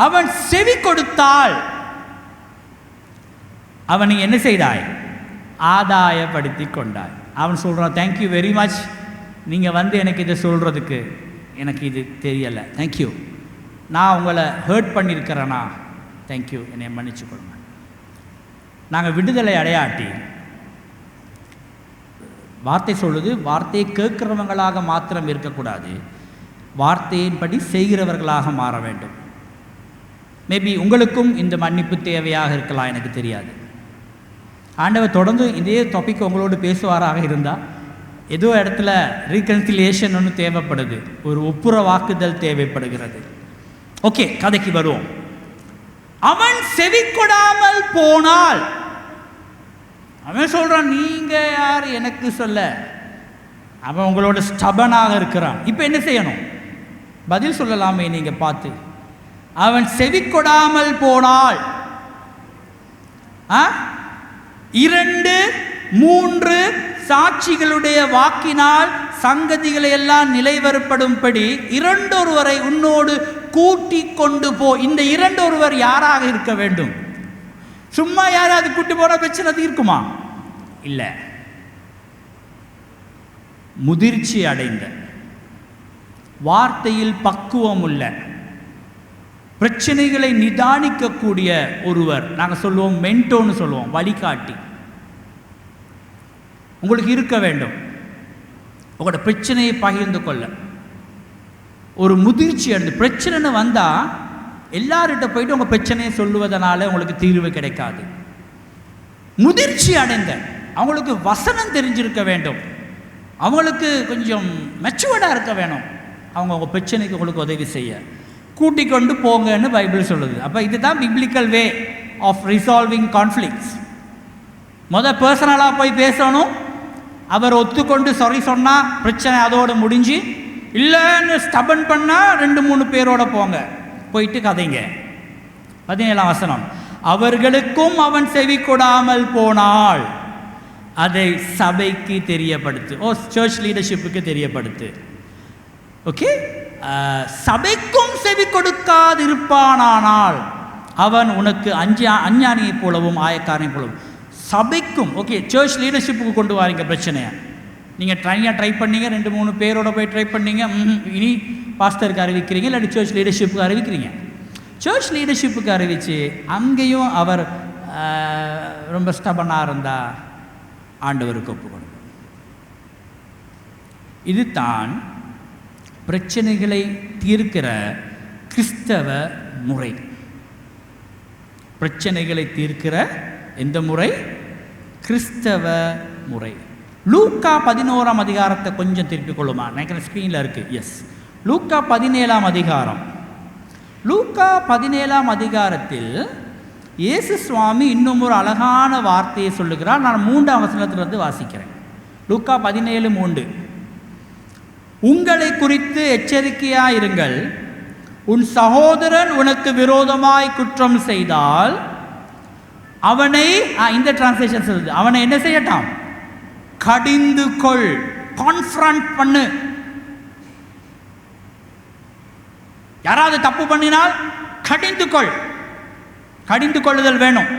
அவன் செவி கொடுத்தால் அவனை என்ன செய்தாய், ஆதாயப்படுத்தி கொண்டாய். அவன் சொல்றான், தேங்க்யூ வெரி மச், நீங்கள் வந்து எனக்கு இதை சொல்கிறதுக்கு எனக்கு இது தெரியலை, தேங்க்யூ. நான் உங்களை ஹர்ட் பண்ணியிருக்கிறேனா, தேங்க்யூ, என்னை மன்னிச்சு கொள்ளுங்க. நாங்கள் விடுதலை அடையாட்டி, வார்த்தை சொல்லுது, வார்த்தையை கேட்கிறவங்களாக மாத்திரம் இருக்கக்கூடாது, வார்த்தையின்படி செய்கிறவர்களாக மாற வேண்டும். மேபி உங்களுக்கும் இந்த மன்னிப்பு தேவையாக இருக்கலாம், எனக்கு தெரியாது. ஆண்டவர் தொடர்ந்து இதே டாபிக் உங்களோடு பேசுவாராக இருந்தால், ஏதோ இடத்துல ரீகன்சிலியேஷன் ஒன்று தேவைப்படுது, ஒரு ஒப்புரவாக்குதல் தேவைப்படுகிறது. ஓகே, கதைக்கு வருவோம். அவன் செவி கொடாமல் போனால், அவன் சொல்றான், நீங்க யார் எனக்கு சொல்ல. அவன் உங்களோட ஸ்டபனாக இருக்கிறான். இப்போ என்ன செய்யணும், பதில் சொல்லலாமே நீங்க பார்த்து. அவன் செவி கொடாமல் போனால் 2-3 சாட்சிகளுடைய வாக்கினால் சங்கதிகளை எல்லாம் நிலைவரப்படும்படி 2 உன்னோடு கூட்டி கொண்டு போ. இந்த 2 யாராக இருக்க வேண்டும்? சும்மா யாராவது கூட்டி போற பிரச்சனை தீர்க்குமா? இல்லை. முதிர்ச்சி அடைந்த, வார்த்தையில் பக்குவம் உள்ள, பிரச்சனைகளை நிதானிக்கக்கூடிய ஒருவர், நாங்கள் சொல்லுவோம் மென்டோன்னு சொல்லுவோம், வழிகாட்டி உங்களுக்கு இருக்க வேண்டும். உங்களோட பிரச்சனையை பகிர்ந்து கொள்ள ஒரு முதிர்ச்சி அடைந்து. பிரச்சனைன்னு வந்தால் எல்லார்கிட்ட போயிட்டு உங்கள் பிரச்சனையை சொல்லுவதனால உங்களுக்கு தீர்வு கிடைக்காது. முதிர்ச்சி அடைந்த, அவங்களுக்கு வசனம் தெரிஞ்சிருக்க வேண்டும், அவங்களுக்கு கொஞ்சம் மெச்சுவர்டாக இருக்க வேணும், அவங்க உங்கள் பிரச்சனைக்கு உங்களுக்கு உதவி செய்ய கூட்டிக் கொண்டு போங்கன்னு பைபிள் சொல்லுது. அப்போ இதுதான் biblical way of resolving conflicts. பர்சனலாக போய் பேசணும், அவர் ஒத்துக்கொண்டு சாரி சொன்னால் பிரச்சனை அதோடு முடிஞ்சு, இல்லைன்னு ஸ்டபன் பண்ணால் 2-3 பேரோட போங்க, போயிட்டு கதைங்க. 17ஆம் வசனம், அவர்களுக்கும் அவன் செவி கொடாமல் போனால் அதை சபைக்கு தெரியப்படுத்து. சர்ச் லீடர்ஷிப்புக்கு தெரியப்படுத்து. ஓகே, சபைக்கும் செவி கொடுக்காதிருப்பானால் அவன் உனக்கு அஞ்ஞானியைப் போலவும் ஆயக்காரனை போலவும். சபைக்கும், ஓகே, சர்ச் லீடர்ஷிப்புக்கு கொண்டு வாரீங்க பிரச்சனையை. நீங்கள் ட்ரை பண்ணீங்க, 2-3 பேரோட போய் ட்ரை பண்ணீங்க, இனி பாஸ்டருக்கு அறிவிக்கிறீங்க, இல்லாட்டி சர்ச் லீடர்ஷிப்புக்கு அறிவிக்கிறீங்க. சர்ச் லீடர்ஷிப்புக்கு அறிவித்து அங்கேயும் அவர் ரொம்ப ஸ்டபனாக இருந்தால் ஆண்டவருக்கு ஒப்பு கொடுக்கும். இது தான் பிரச்சனைகளை தீர்க்கிற கிறிஸ்தவ முறை. பிரச்சனைகளை தீர்க்கிற எந்த முறை? கிறிஸ்தவ முறை. லூக்கா 11ஆம் அதிகாரத்தை கொஞ்சம் திருப்பிக் கொள்ளுமா? நினைக்கிறேன் ஸ்க்ரீனில் இருக்குது. எஸ், லூக்கா 17ஆம் அதிகாரம். லூக்கா 17ஆம் அதிகாரத்தில் இயேசு சுவாமி இன்னும் ஒரு அழகான வார்த்தையை சொல்லுகிறார். நான் 3ஆம் வசனத்திலிருந்து வாசிக்கிறேன். லூக்கா 17:3, உங்களை குறித்து எச்சரிக்கையாயிருங்கள், உன் சகோதரன் உனக்கு விரோதமாய் குற்றம் செய்தால் அவனை, இந்த டிரான்ஸ்லேஷன் சொல்லுது, அவனை என்ன செய்யட்டாம்? கடிந்து கொள், கான்ஃபரண்ட் பண்ணு. யாராவது தப்பு பண்ணினால் கடிந்து கொள். கடிந்து கொள்ளுதல் வேணும்,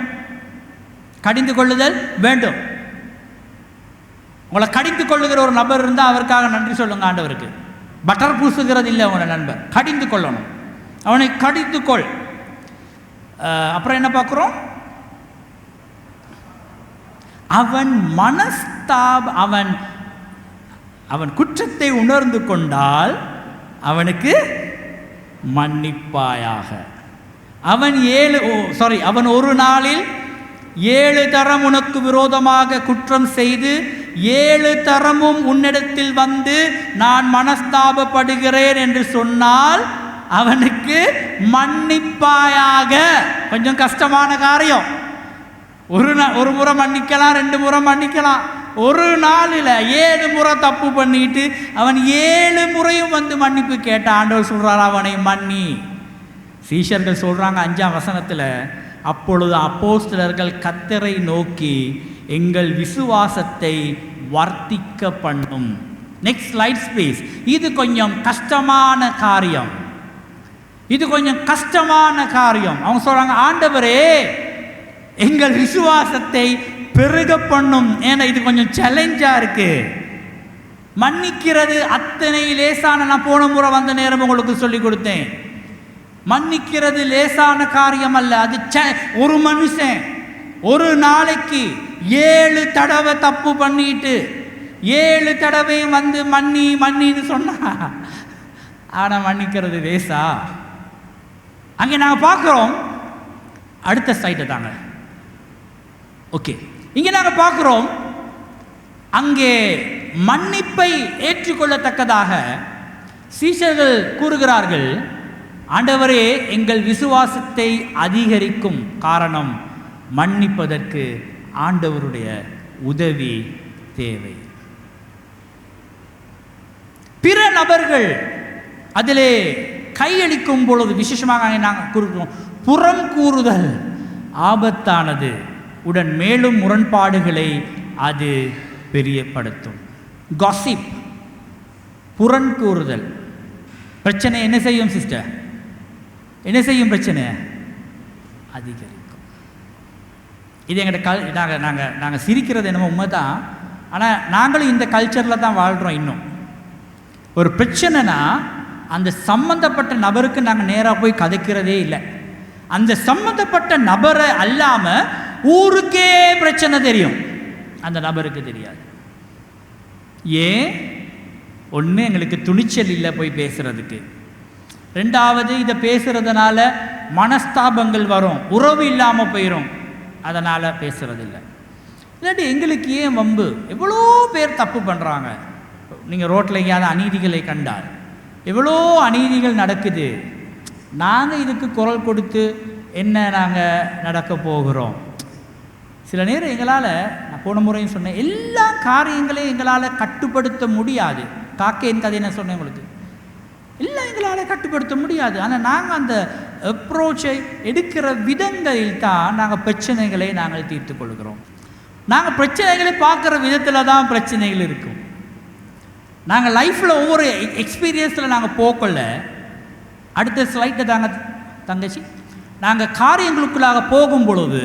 கடிந்து கொள்ளுதல் வேண்டும். உங்களை கடிந்து கொள்ளுகிற ஒரு நபர் இருந்தால் அவருக்காக நன்றி சொல்லுங்க ஆண்டவருக்கு. பட்டர் பூசுகிறது இல்லை உங்களோட நண்பர், கடிந்து கொள்ளணும். அவனை கடிந்து கொள். அப்புறம் என்ன பார்க்குறோம்? அவன் அவன் குற்றத்தை உணர்ந்து கொண்டால் அவனுக்கு மன்னிப்பாயாக. அவன் ஒரு நாளில் 7 தரம் உனக்கு விரோதமாக குற்றம் செய்து 7 தரமும் உன்னிடத்தில் வந்து நான் மனஸ்தாபப்படுகிறேன் என்று சொன்னால் அவனுக்கு மன்னிப்பாயாக. கொஞ்சம் கஷ்டமான காரியம். ஒரு முறை மன்னிக்கலாம், 2 முறை மன்னிக்கலாம். ஒரு நாளில் 7 முறை தப்பு பண்ணிட்டு அவன் 7 முறையும் வந்து மன்னிப்பு கேட்ட ஆண்டவர் சொல்றார், அவனை மன்னி. சீஷர்கள் சொல்றாங்க 5ஆம் வசனத்தில், அப்பொழுது அப்போஸ்தலர்கள் கர்த்தரை நோக்கி எங்கள் விசுவாசத்தை வர்த்திக்க பண்ணும். Next slide please. இது கொஞ்சம் கஷ்டமான காரியம். அவங்க சொல்றாங்க, ஆண்டவரே எங்கள் விசுவாசத்தை பெருக பண்ணும். ஏன்னா இது கொஞ்சம் சேலஞ்சா இருக்கு. மன்னிக்கிறது அத்தனை லேசான, நான் போன முறை வந்த நேரம் உங்களுக்கு சொல்லி கொடுத்தேன், மன்னிக்கிறது லேசான காரியம் அல்ல. அது ஒரு மனுஷன் ஒரு நாளைக்கு 7 தடவை தப்பு பண்ணிட்டு 7 தடவையும் வந்து மன்னின்னு சொன்னா, ஆனா மன்னிக்கிறது லேசா? அங்கே நாங்கள் பார்க்குறோம். அடுத்த சைட்டை தாங்க. ஓகே, இங்கே நாங்கள் பார்க்குறோம், அங்கே மன்னிப்பை ஏற்றுக்கொள்ளத்தக்கதாக சீஷர்கள் கூறுகிறார்கள், ஆண்டவரே எங்கள் விசுவாசத்தை அதிகரிக்கும். காரணம், மன்னிப்பதற்கு ஆண்டவருடைய உதவி தேவை. பிற நபர்கள் அதிலே கையளிக்கும் பொழுது, விசேஷமாக நாங்கள் கூறுகிறோம், புறம் கூறுதல் ஆபத்தானது. உடன் மேலும் முரண்பாடுகளை அது பெரியப்படுத்தும். காசிப், புறம் கூறுதல் பிரச்சனை என்ன செய்யும் சிஸ்டர்? என்ன செய்யும்? பிரச்சனை அதிகரிக்கும். இது எங்கள்கிட்ட நாங்கள் சிரிக்கிறது என்னமோ உண்மை தான். ஆனால் நாங்களும் இந்த கல்ச்சரில் தான் வாழ்கிறோம். இன்னும் ஒரு பிரச்சனைனா அந்த சம்பந்தப்பட்ட நபருக்கு நாங்கள் நேராக போய் கதைக்கிறதே இல்லை. அந்த சம்பந்தப்பட்ட நபரை அல்லாமல் ஊருக்கே பிரச்சனை தெரியும், அந்த நபருக்கு தெரியாது. ஏன்? ஒன்று, எங்களுக்கு துணிச்சல் இல்லை போய் பேசுறதுக்கு. 2வது, இதை பேசுறதுனால மனஸ்தாபங்கள் வரும், உறவு இல்லாமல் போயிடும், அதனால் பேசுறதில்லை. இல்லாட்டி எங்களுக்கு ஏன் வம்பு? எவ்வளோ பேர் தப்பு பண்ணுறாங்க. நீங்கள் ரோட்டில் எங்கேயாவது அநீதிகளை கண்டால் எவ்வளோ அநீதிகள் நடக்குது. நாங்கள் இதுக்கு குரல் கொடுத்து என்ன நாங்கள் நடக்க போகிறோம்? சில நேரம் எங்களால், நான் போன முறையும் சொன்னேன், எல்லா காரியங்களையும் எங்களால் கட்டுப்படுத்த முடியாது. காக்கையின் கதை என்ன சொன்னேன் உங்களுக்கு, எல்லாம் எங்களால் கட்டுப்படுத்த முடியாது. ஆனால் நாங்கள் அந்த அப்ரோச்சை எடுக்கிற விதங்களில் தான் நாங்கள் பிரச்சனைகளை நாங்கள் தீர்த்து கொள்கிறோம். நாங்கள் பிரச்சனைகளை பார்க்குற விதத்தில் தான் பிரச்சனைகள் இருக்கும். நாங்கள் லைஃப்பில் ஒவ்வொரு எக்ஸ்பீரியன்ஸில் நாங்கள் போக்கல. அடுத்த ஸ்லைட்டை தாங்க தங்கச்சி. நாங்கள் காரியங்களுக்குள்ளாக போகும் பொழுது,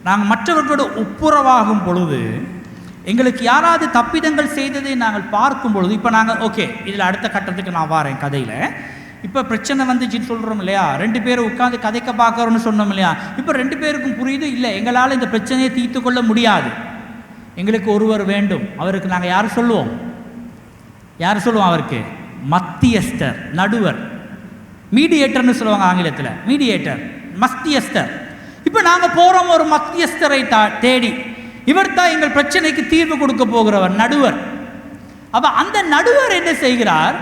நாங்கள் மற்றவர்களோட ஒப்புரவாகும் பொழுது, எங்களுக்கு யாராவது தப்பிதங்கள் செய்ததை நாங்கள் பார்க்கும் பொழுது, இப்போ நாங்கள் ஓகே, இதில் அடுத்த கட்டத்துக்கு நான் வரேன் கதையில். இப்போ பிரச்சனை வந்துச்சுன்னு சொல்கிறோம் இல்லையா, 2 பேரும் உட்காந்து கதைக்க பார்க்குறோன்னு சொன்னோம் இல்லையா. இப்போ 2 பேருக்கும் புரியுது, இல்லை எங்களால் இந்த பிரச்சனையை தீர்த்து கொள்ள முடியாது, எங்களுக்கு ஒருவர் வேண்டும். அவருக்கு நாங்கள் யார் சொல்லுவோம்? அவருக்கு மத்தியஸ்தர், நடுவர், மீடியேட்டர்னு சொல்லுவாங்க ஆங்கிலத்தில். மீடியேட்டர், மத்தியஸ்தர். இப்போ நாங்கள் போகிறோம் ஒரு மத்தியஸ்தரை தேடி. இவர் தான் எங்கள் பிரச்சனைக்கு தீர்வு கொடுக்க போகிறவர், நடுவர். அப்போ அந்த நடுவர் என்ன செய்கிறார்?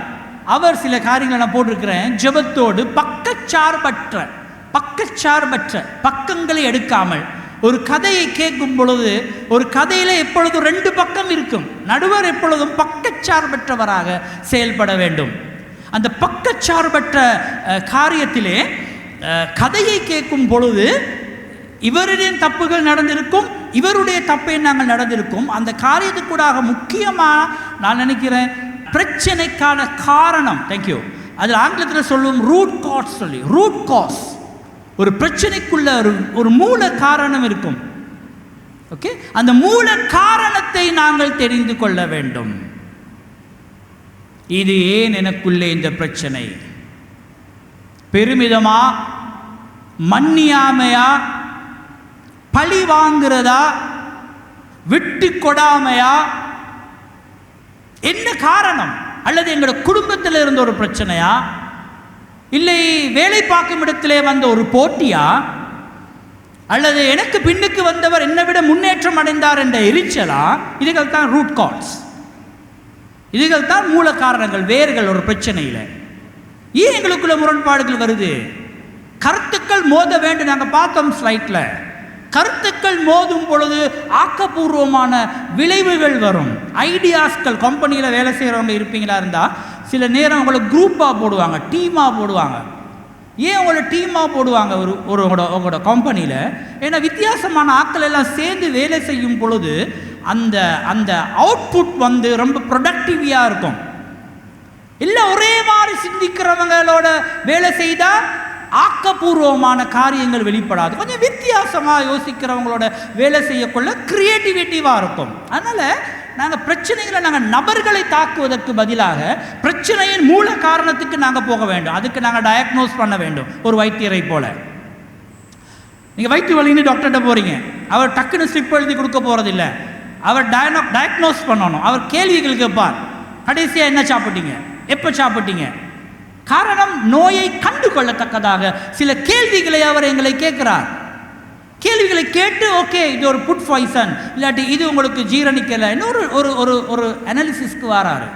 அவர் சில காரியங்களை நான் போட்டிருக்கிறேன். ஜெபத்தோடு பக்கச்சார்பற்ற பக்கங்களை எடுக்காமல் ஒரு கதையை கேட்கும் பொழுது, ஒரு கதையில் எப்பொழுதும் 2 பக்கம் இருக்கும். நடுவர் எப்பொழுதும் பக்கச்சார்பற்றவராக செயல்பட வேண்டும். அந்த பக்கச்சார்பற்ற காரியத்திலே கதையை கேட்கும் பொழுது இவருடைய தப்புகள் நடந்திருக்கும், இவருடைய தப்பை நாங்கள் நடந்திருக்கும். அந்த காரியத்துக்கூடாக முக்கியமாக நான் நினைக்கிறேன், பிரச்சனைக்கான காரணம். தேங்க்யூ. அதில் ஆங்கிலத்தில் சொல்லுவோம் ரூட் காஸ் சொல்லி. ரூட் காஸ், ஒரு பிரச்சனைக்குள்ள ஒரு மூல காரணம் இருக்கும். ஓகே, அந்த மூல காரணத்தை நாங்கள் தெரிந்து கொள்ள வேண்டும். இது ஏன் எனக்குள்ளே இந்த பிரச்சனை? பெருமிதமா, மன்னியாமையா, பழி வாங்குறதா, விட்டு கொடாமையா, என்ன காரணம்? அல்லது எங்களோட குடும்பத்தில் இருந்த ஒரு பிரச்சனையா, இல்லை வேலை பார்க்கும் இடத்திலே வந்த ஒரு போட்டியா, அல்லது எனக்கு பின்னுக்கு வந்தவர் என்னை விட முன்னேற்றம் அடைந்தார் என்ற எரிச்சலா? இதுகள் தான் ரூட் காஸ், இதுகள் தான் மூல காரணங்கள், வேர்கள் ஒரு பிரச்சனையில். ஏன் எங்களுக்குள்ள முரண்பாடுகள் வருது? கருத்துக்கள் மோத வேண்டும். நாங்கள் பார்த்தோம் ஸ்லைட்டில், கருத்துக்கள் மோதும் பொழுது ஆக்கப்பூர்வமான விளைவுகள் வரும். ஐடியாஸ்கள், கம்பெனியில் வேலை செய்கிறவங்க இருப்பீங்களா இருந்தால் சில நேரம் உங்களை குரூப்பாக போடுவாங்க, டீமாக போடுவாங்க. ஏன் உங்களை டீமாக போடுவாங்க உங்களோட கம்பெனியில்? ஏன்னா வித்தியாசமான ஆட்கள் எல்லாம் சேர்ந்து வேலை செய்யும் பொழுது அந்த அந்த அவுட்புட் வந்து ரொம்ப ப்ரொடக்டிவியாக இருக்கும். இல்லை ஒரே மாதிரி சிந்திக்கிறவங்களோட வேலை செய்தால் ஆக்கப்பூர்வமான காரியங்கள் வெளிப்படாது. கொஞ்சம் வித்தியாசமாக யோசிக்கிறவங்களோட வேலை செய்யக்குள்ள கிரியேட்டிவிட்டிவாக இருக்கும். அதனால் நாங்கள் பிரச்சனைகளை, நாங்கள் நபர்களை தாக்குவதற்கு பதிலாக பிரச்சனையின் மூல காரணத்துக்கு நாங்கள் போக வேண்டும். அதுக்கு நாங்கள் டயக்னோஸ் பண்ண வேண்டும். ஒரு வைத்தியரை போல, நீங்கள் வயிற்று வலின்னு டாக்டர்கிட்ட போகிறீங்க, அவர் டக்குன்னு ஸ்லிப் எழுதி கொடுக்க போகிறதில்ல. அவர் டயக்னோஸ் பண்ணணும். அவர் கேள்விகள் கேட்பார். கடைசியாக என்ன சாப்பிட்டீங்க, எப்போ சாப்பிட்டீங்க? காரணம், நோயை கண்டு கொள்ளத்தக்கதாக சில கேள்விகளை அவர் எங்களை கேட்கிறார். கேள்விகளை கேட்டு ஓகே இது ஒரு ஃபுட் பாய்சன், இல்லாட்டி இது உங்களுக்கு ஜீரணிக்கலை, இன்னொரு ஒரு ஒரு ஒரு அனாலிசிஸ்க்கு வராரு.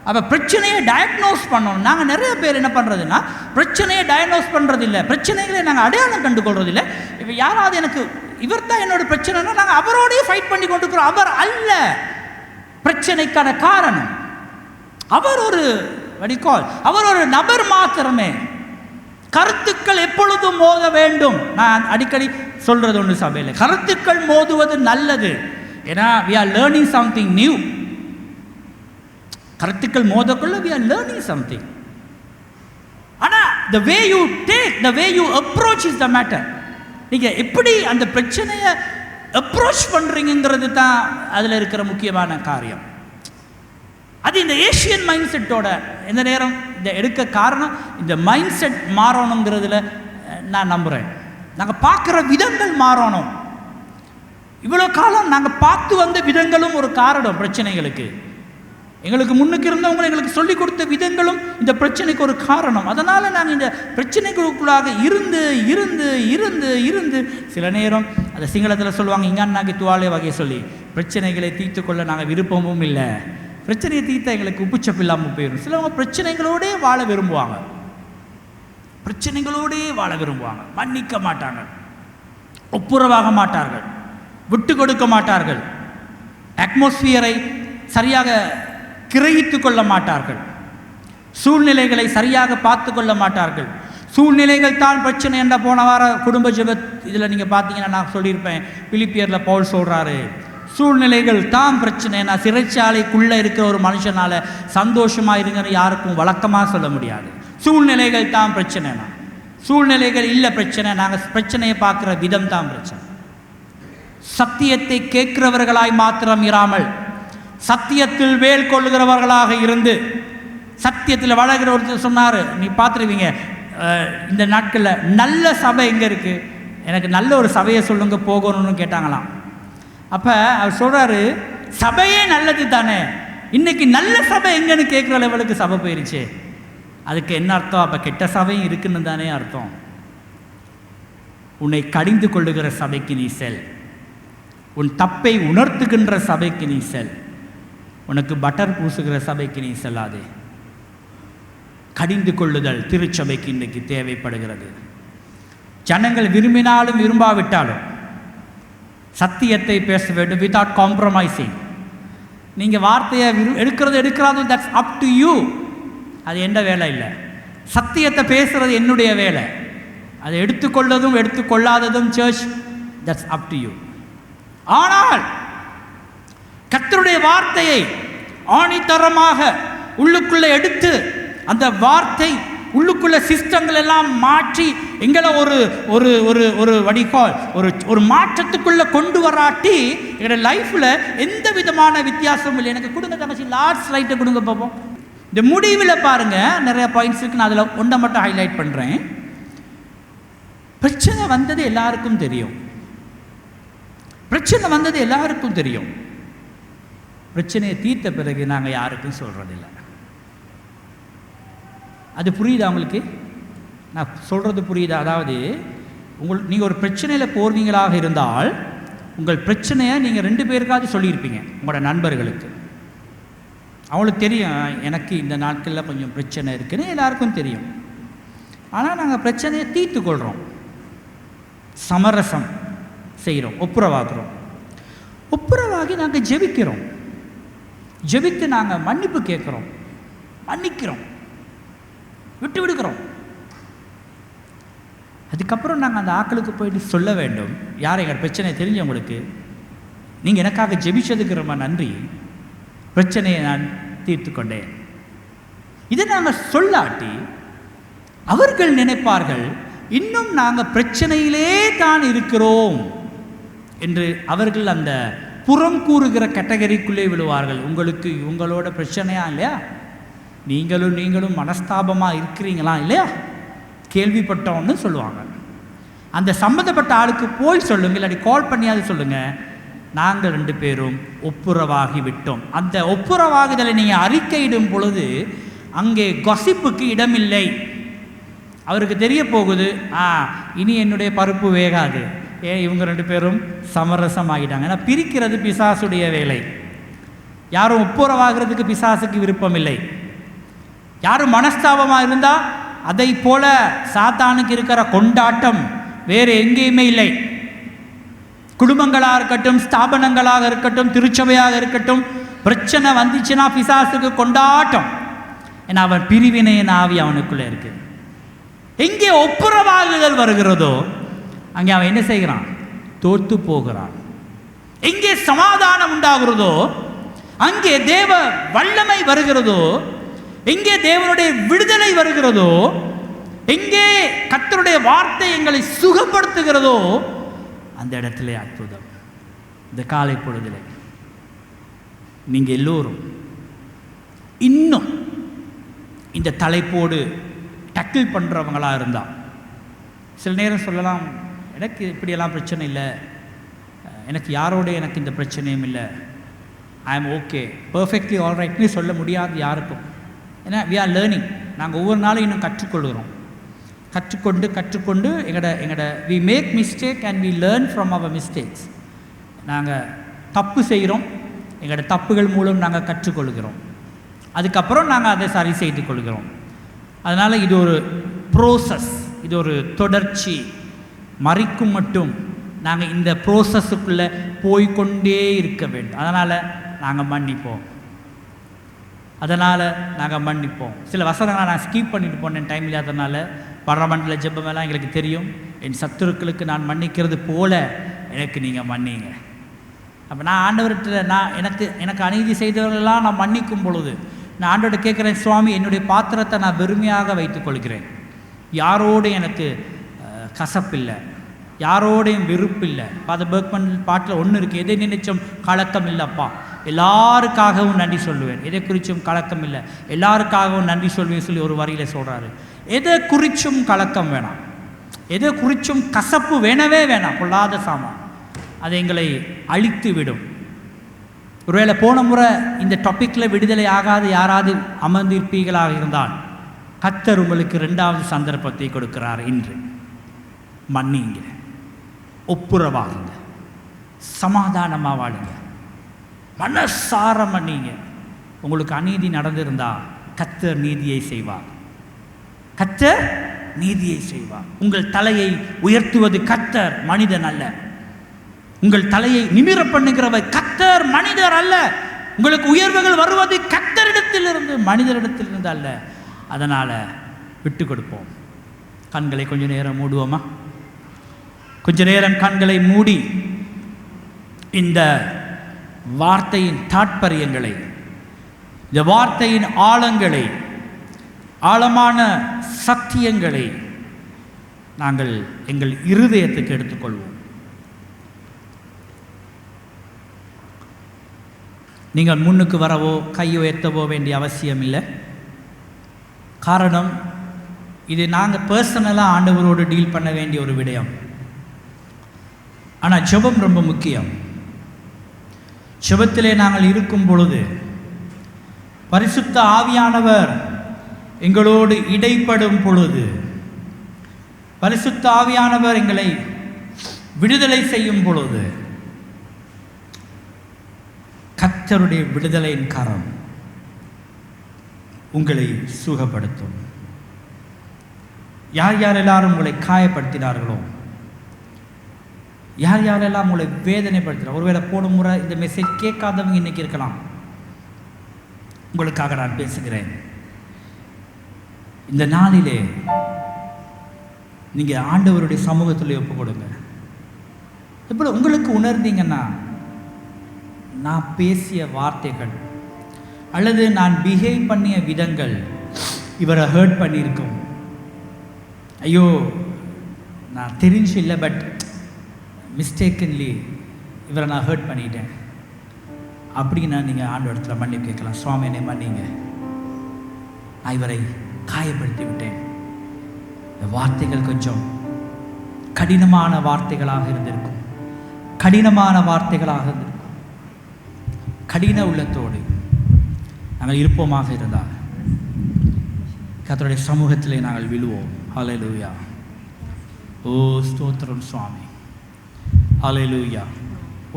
அப்போ பிரச்சனையை டயக்னோஸ் பண்ணணும். நாங்கள் நிறைய பேர் என்ன பண்ணுறதுன்னா, பிரச்சனையை டயக்னோஸ் பண்ணுறதில்லை, பிரச்சனைகளை நாங்கள் அடையாளம் கண்டு கொள்றதில்லை. இப்போ யாராவது எனக்கு இவர் தான் என்னோட பிரச்சனைனா நாங்கள் அவரோடய ஃபைட் பண்ணி கொண்டிருக்கிறோம். அவர் அல்ல பிரச்சனைக்கான காரணம். அவர் ஒரு அவர் ஒரு நபர் மாத்திரமே. கருத்துக்கள் எப்பொழுதும் மோத வேண்டும். நான் அடிக்கடி சொல்றது ஒன்று சபையில், கருத்துக்கள் மோதுவது நல்லது. ஏன்னா we are learning something new. கருத்துக்கள் மோதக்குள்ள we are learning something. ஆனா the way you take, the way you approach is the matter. நீங்க எப்படி அந்த பிரச்சனையை அப்ரோச் பண்றீங்கிறது தான் அதுல இருக்கிற முக்கியமான காரியம். அது இந்த ஏஷியன் மைண்ட் செட்டோட இந்த நேரம் இந்த எடுக்க காரணம், இந்த மைண்ட் செட் மாறணுங்கிறதுல நான் நம்புகிறேன். நாங்கள் பார்க்குற விதங்கள் மாறணும். இவ்வளோ காலம் நாங்கள் பார்த்து வந்த விதங்களும் ஒரு காரணம் பிரச்சனைகளுக்கு. எங்களுக்கு முன்னுக்கு இருந்தவங்க எங்களுக்கு சொல்லிக் கொடுத்த விதங்களும் இந்த பிரச்சனைக்கு ஒரு காரணம். அதனால் நாங்கள் இந்த பிரச்சனைகளுக்குள்ளாக இருந்து இருந்து இருந்து இருந்து சில நேரம் அந்த சிங்களத்தில் சொல்லுவாங்க, இங்கான்னாக்கி துவாலே வகை சொல்லி, பிரச்சனைகளை தீர்த்து கொள்ள நாங்கள் விருப்பமும் இல்லை. பிரச்சனையை தீர்த்தா எங்களுக்கு உப்புச்சப்பு இல்லாமல் போயிடும். சிலவங்க பிரச்சனைகளோடே வாழ விரும்புவாங்க, பிரச்சனைகளோடே வாழ விரும்புவாங்க. மன்னிக்க மாட்டாங்க, ஒப்புரவாக மாட்டார்கள், விட்டு கொடுக்க மாட்டார்கள், அட்மாஸ்பியரை சரியாக கிரகித்து கொள்ள மாட்டார்கள், சூழ்நிலைகளை சரியாக பார்த்து கொள்ள மாட்டார்கள். சூழ்நிலைகள் தான் பிரச்சனை என்ற போன வார குடும்ப ஜெப இதில் நீங்கள் பார்த்தீங்கன்னா நான் சொல்லியிருப்பேன். பிலிப்பியரில் பவுல் சொல்கிறாரு, சூழ்நிலைகள் தான் பிரச்சனை. நான் சிறைச்சாலைக்குள்ளே இருக்கிற ஒரு மனுஷனால் சந்தோஷமாக இருங்கன்னு யாருக்கும் வழக்கமாக சொல்ல முடியாது. சூழ்நிலைகள் தான் பிரச்சனைனா, சூழ்நிலைகள் இல்லை பிரச்சனை, நாங்கள் பிரச்சனையை பார்க்குற விதம் தான் பிரச்சனை. சத்தியத்தை கேட்கிறவர்களாய் மாத்திரம் இராமல் சத்தியத்தில் வேல் கொள்ளுகிறவர்களாக இருந்து சத்தியத்தில் வளர்கிற ஒருத்தர் சொன்னார், நீ பார்த்துருவீங்க இந்த நாட்களில், நல்ல சபை எங்கே இருக்குது, எனக்கு நல்ல ஒரு சபையை சொல்லுங்க போகணும்னு கேட்டாங்களாம். அப்போ அவர் சொல்கிறாரு, சபையே நல்லது தானே, இன்றைக்கி நல்ல சபை எங்கன்னு கேட்குற லெவலுக்கு சபை போயிருச்சு. அதுக்கு என்ன அர்த்தம்? அப்போ கெட்ட சபையும் இருக்குன்னு தானே அர்த்தம். உன்னை கடிந்து கொள்ளுகிற சபைக்கு நீ செல், உன் தப்பை உணர்த்துகின்ற சபைக்கு நீ செல், உனக்கு பட்டர் பூசுகிற சபைக்கு நீ செல்லாதே. கடிந்து கொள்ளுதல் திருச்சபைக்கு இன்றைக்கு தேவைப்படுகிறது. ஜனங்கள் விரும்பினாலும் விரும்பாவிட்டாலும் சத்தியத்தை பேச வேண்டும் வித்வுட் காம்ப்ரமைசிங். நீங்கள் வார்த்தையை எடுக்கிறது தட்ஸ் அப் டு யூ. அது என்ன வேலை இல்லை. சத்தியத்தை பேசுகிறது என்னுடைய வேலை. அதை எடுத்துக்கொள்ளதும் எடுத்துக்கொள்ளாததும் church, that's up to you. ஆனால் கர்த்தருடைய வார்த்தையை ஆணித்தரமாக உள்ளுக்குள்ளே எடுத்து அந்த வார்த்தை உள்ளுக்குள்ள சிஸ்டங்கள் எல்லாம் மாற்றி எங்களை ஒரு ஒரு ஒரு ஒரு வடிகால் ஒரு ஒரு மாற்றத்துக்குள்ளே கொண்டு வராட்டி என்னோட லைஃப்பில் எந்த விதமான வித்தியாசமும் இல்லை. எனக்கு கொடுங்க தங்கச்சி, லாஸ்ட் ஸ்லைட்டை கொடுங்க பார்ப்போம். இந்த முடிவில் பாருங்கள், நிறைய பாயிண்ட்ஸ் இருக்குது. நான் அதில் ஒன்றை மட்டும் ஹைலைட் பண்ணுறேன். பிரச்சனை வந்தது எல்லாருக்கும் தெரியும், பிரச்சனை வந்தது எல்லாருக்கும் தெரியும். பிரச்சனையை தீர்த்த பிறகு நாங்கள் யாருக்கும் சொல்கிறதில்லை. அது புரியுதா உங்களுக்கு? நான் சொல்கிறது புரியுதா? அதாவது நீங்கள் ஒரு பிரச்சனையில் போகிறீங்களாக இருந்தால் உங்கள் பிரச்சனையை நீங்கள் 2 பேருக்காவது சொல்லியிருப்பீங்க, உங்களோட நண்பர்களுக்கு. அவங்களுக்கு தெரியும் எனக்கு இந்த நாட்களில் கொஞ்சம் பிரச்சனை இருக்குன்னு எல்லாருக்கும் தெரியும். ஆனால் நாங்கள் பிரச்சனையை தீர்த்து கொள்கிறோம், சமரசம் செய்கிறோம், ஒப்புரவாக்குறோம். ஒப்புரவாகி நாங்கள் ஜெபிக்கிறோம், ஜெபித்து நாங்கள் மன்னிப்பு கேட்குறோம், மன்னிக்கிறோம், விட்டு விடுக்கிறோம். அதுக்கப்புறம் நாங்கள் அந்த ஆட்களுக்கு போயிட்டு சொல்ல வேண்டும், யார் எங்கள் பிரச்சனை தெரிஞ்சவங்களுக்கு, நீங்கள் எனக்காக ஜெபிச்சதுக்கு ரொம்ப நன்றி, பிரச்சனையை நான் தீர்த்து கொண்டேன். இதை நாங்கள் சொல்லாட்டி அவர்கள் நினைப்பார்கள் இன்னும் நாங்கள் பிரச்சனையிலே தான் இருக்கிறோம் என்று. அவர்கள் அந்த புறம் கூறுகிற கேட்டகரிக்குள்ளே விழுவார்கள். உங்களுக்கு இவங்களோட பிரச்சனையா இல்லையா, நீங்களும் மனஸ்தாபமாக இருக்கிறீங்களா இல்லையா, கேள்விப்பட்டோன்னு சொல்லுவாங்க. அந்த சம்மந்தப்பட்ட ஆளுக்கு போய் சொல்லுங்கள், இல்லாட்டி கால் பண்ணியாவது சொல்லுங்கள், நாங்கள் 2 பேரும் ஒப்புரவாகி விட்டோம். அந்த ஒப்புரவாகுதலை நீங்கள் அறிக்கையிடும் பொழுது அங்கே கொசிப்புக்கு இடமில்லை. அவருக்கு தெரிய போகுது, இனி என்னுடைய பருப்பு வேகாது, இவங்க 2 பேரும் சமரசம் ஆகிட்டாங்க. ஏன்னா பிரிக்கிறது பிசாசுடைய வேலை. யாரும் ஒப்புரவாகிறதுக்கு பிசாசுக்கு விருப்பம் இல்லை. யாரும் மனஸ்தாபமாக இருந்தால் அதை போல சாத்தானுக்கு இருக்கிற கொண்டாட்டம் வேறு எங்கேயுமே இல்லை. குடும்பங்களாக இருக்கட்டும், ஸ்தாபனங்களாக இருக்கட்டும், திருச்சபையாக இருக்கட்டும், பிரச்சனை வந்துச்சுன்னா பிசாசுக்கு கொண்டாட்டம். ஏன்னா அவன் பிரிவினையின் ஆவி அவனுக்குள்ளே இருக்கு. எங்கே ஒப்புரவாகுதல் வருகிறதோ அங்கே அவன் என்ன செய்கிறான், தோற்று போகிறான். எங்கே சமாதானம் உண்டாகிறதோ, அங்கே தேவ வல்லமை வருகிறதோ, எங்கே தேவனுடைய விடுதலை வருகிறதோ, எங்கே கர்த்தருடைய வார்த்தை எங்களை சுகப்படுத்துகிறதோ அந்த இடத்துல அற்புதம். இந்த காலை பொழுதிலே நீங்கள் எல்லோரும் இன்னும் இந்த தலைப்போடு டக்கிள் பண்ணுறவங்களாக இருந்தால், சில நேரம் சொல்லலாம், எனக்கு இப்படியெல்லாம் பிரச்சனை இல்லை, எனக்கு யாரோட எனக்கு இந்த பிரச்சனையும் இல்லை, ஐ எம் ஓகே, பர்ஃபெக்ட்லி ஆல்ரைட்னு சொல்ல முடியாது யாருக்கும். ஏன்னா வி ஆர் லேர்னிங். நாங்கள் ஒவ்வொரு நாளும் இன்னும் கற்றுக்கொள்கிறோம். கற்றுக்கொண்டு எங்களோட we make mistake and we learn from our mistakes. நாங்கள் தப்பு செய்கிறோம், எங்களோட தப்புகள் மூலம் நாங்கள் கற்றுக்கொள்கிறோம், அதுக்கப்புறம் நாங்கள் அதை சரி செய்து கொள்கிறோம். அதனால் இது ஒரு ப்ரோசஸ், இது ஒரு தொடர்ச்சி. மறிக்கும் மட்டும் நாங்கள் இந்த ப்ரோசஸுக்குள்ளே போய்கொண்டே இருக்க வேண்டும். அதனால் நாங்கள் மன்னிப்போம், சில வசனங்களை நான் ஸ்கிப் பண்ணிட்டு போனேன் டைம் இல்லாததுனால. பரமண்டல ஜெபமெல்லாம் எங்களுக்கு தெரியும். என் சத்துருக்களுக்கு நான் மன்னிக்கிறது போல எனக்கு நீங்கள் மன்னிங்க. அப்போ நான் ஆண்டவர்கிட்ட எனக்கு அநீதி செய்தவர்களெல்லாம் நான் மன்னிக்கும் பொழுது நான் ஆண்டவர்கிட்ட கேட்குறேன், சுவாமி என்னுடைய பாத்திரத்தை நான் வெறுமையாக வைத்துக்கொள்கிறேன், யாரோடு எனக்கு கசப்பில்லை, யாரோடையும் வெறுப்பில்லை. ஃபாதர் பெர்க்மன் பாட்டில் ஒன்று இருக்குது, எதை நினைச்சும் கலக்கம் இல்லைப்பா, எல்லாருக்காகவும் நன்றி சொல்லுவேன், எதை குறித்தும் கலக்கம் இல்லை, எல்லாருக்காகவும் நன்றி சொல்வேன் சொல்லி ஒரு வரியில் சொல்கிறாரு. எதை குறித்தும் கலக்கம் வேணாம், எதை குறித்தும் கசப்பு வேணவே வேணாம், பொல்லாத சாமான், அது எங்களை அழித்து விடும். ஒருவேளை போன முறை இந்த டாப்பிக்கில் விடுதலை ஆகாத யாராவது அமர்ந்திருப்பீர்களாக இருந்தால் கர்த்தர் உங்களுக்கு 2வது சந்தர்ப்பத்தை கொடுக்கிறார். இன்று மன்னிங்க, ஒப்புரவாகுங்க, சமாதானமாக வாழுங்க, மனசார மன்னிங்க. உங்களுக்கு அநீதி நடந்திருந்தால் கர்த்தர் நீதியை செய்வார், கர்த்தர் நீதியை செய்வார். உங்கள் தலையை உயர்த்துவது கர்த்தர், மனிதன் அல்ல. உங்கள் தலையை நிமிர பண்ணுகிறவர் கர்த்தர், மனிதர் அல்ல. உங்களுக்கு உயர்வுகள் வருவது கர்த்தரிடத்திலிருந்து, மனிதரிடத்திலிருந்து அல்ல. அதனால் விட்டு கொடுப்போம். கண்களை கொஞ்ச நேரம் மூடுவோமா? கொஞ்ச நேரம் கண்களை மூடி இந்த வார்த்தையின் தாற்பயங்களை, இந்த வார்த்தையின் ஆழங்களை, ஆழமான சத்தியங்களை நாங்கள் எங்கள் இருதயத்துக்கு எடுத்துக்கொள்வோம். நீங்கள் முன்னுக்கு வரவோ கையோ எத்தவோ வேண்டிய அவசியம் இல்லை. காரணம், இது நாங்கள் பர்சனலாக ஆண்டவரோடு டீல் பண்ண வேண்டிய ஒரு விடயம். ஆனால் ஜெபம் ரொம்ப முக்கியம். ஜெபத்திலே நாங்கள் இருக்கும் பொழுது பரிசுத்த ஆவியானவர் எங்களோடு இடைப்படும் பொழுது பரிசுத்த ஆவியானவர் எங்களை விடுதலை செய்யும் பொழுது கர்த்தருடைய விடுதலையின் கரம் உங்களை சுகப்படுத்தும். யார் யாரெல்லாம் உங்களை காயப்படுத்தினார்களோ, யார் யாரெல்லாம் உங்களை வேதனைப்படுத்தினார், ஒருவேளை போன முறை இந்த மெசேஜ் கேட்காதவங்க இன்னைக்கு இருக்கலாம். உங்களுக்காக நான் பேசுகிறேன். இந்த நாளிலே நீங்கள் ஆண்டவருடைய சமூகத்தில் ஒப்பு கொடுங்க. இப்போ உங்களுக்கு உணர்ந்தீங்கன்னா, நான் பேசிய வார்த்தைகள் அல்லது நான் பிஹேவ் பண்ணிய விதங்கள் இவரை ஹர்ட் பண்ணியிருக்கோம், ஐயோ நான் தெரிஞ்சு இல்லை, பட் மிஸ்டேக்கன்லி இவரை நான் ஹர்ட் பண்ணிட்டேன் அப்படின்னா நீங்கள் ஆண்டவரத்தில் மன்னிப்பு கேட்கலாம். சுவாமி என்னை மன்னிங்க, நான் இவரை காயப்படுத்தி விட்டேன். இந்த வார்த்தைகள் கொஞ்சம் கடினமான வார்த்தைகளாக இருந்திருக்கும், கடினமான வார்த்தைகளாக இருந்திருக்கும். கடின உள்ளத்தோடு நாங்கள் இருப்போமாக இருந்தால் கர்த்தருடைய சமூகத்திலே நாங்கள் விழுவோம். ஹல்லேலூயா. ஓ ஸ்தோத்திரம் சுவாமி. ஹல்லேலூயா.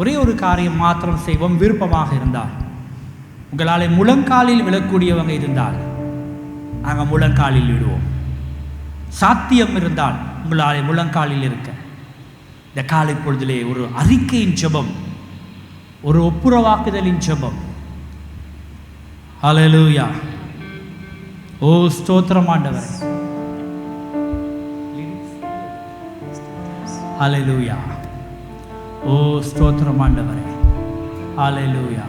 ஒரே ஒரு காரியம் மாத்திரம் செய்வோம். விருப்பமாக இருந்தால், உங்களால் முழங்காலில் விழக்கூடியவங்க இருந்தால் நாங்கள் முழங்காலில் விடுவோம். சாத்தியம் இருந்தால் உங்களால் முழங்காலில் இருக்க இந்த காலை பொழுதிலே ஒரு அறிக்கையின் ஜெபம், ஒரு ஒப்புரவாக்குதலின் ஜெபம். ஹல்லேலூயா. ஓ ஸ்தோத்திரம் ஆண்டவரே. ஹல்லேலூயா. ஓ ஸ்தோத்திரம் ஆண்டவரே. ஹல்லேலூயா.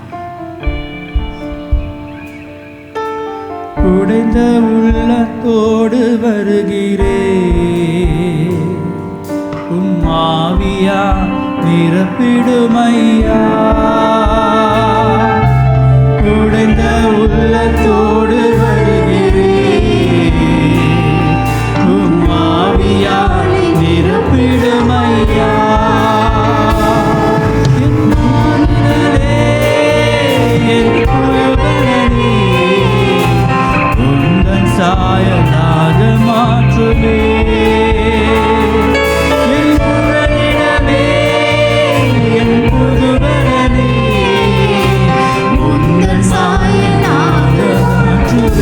உடைந்த உள்ளத்தோடு வருகிறே, உம் ஆவியா நிரப்பிடுமையா. உடைந்த உள்ளத்தோடு வருகிறே, உம் ஆவியா நிரப்பிடுமையா. என் மாநிலே என் புயலே உந்தன் சாயலாக மாற்றுவே. என் புறநிலமே என் புதுவரனே உந்தன் சாயலாக மாற்றுவே.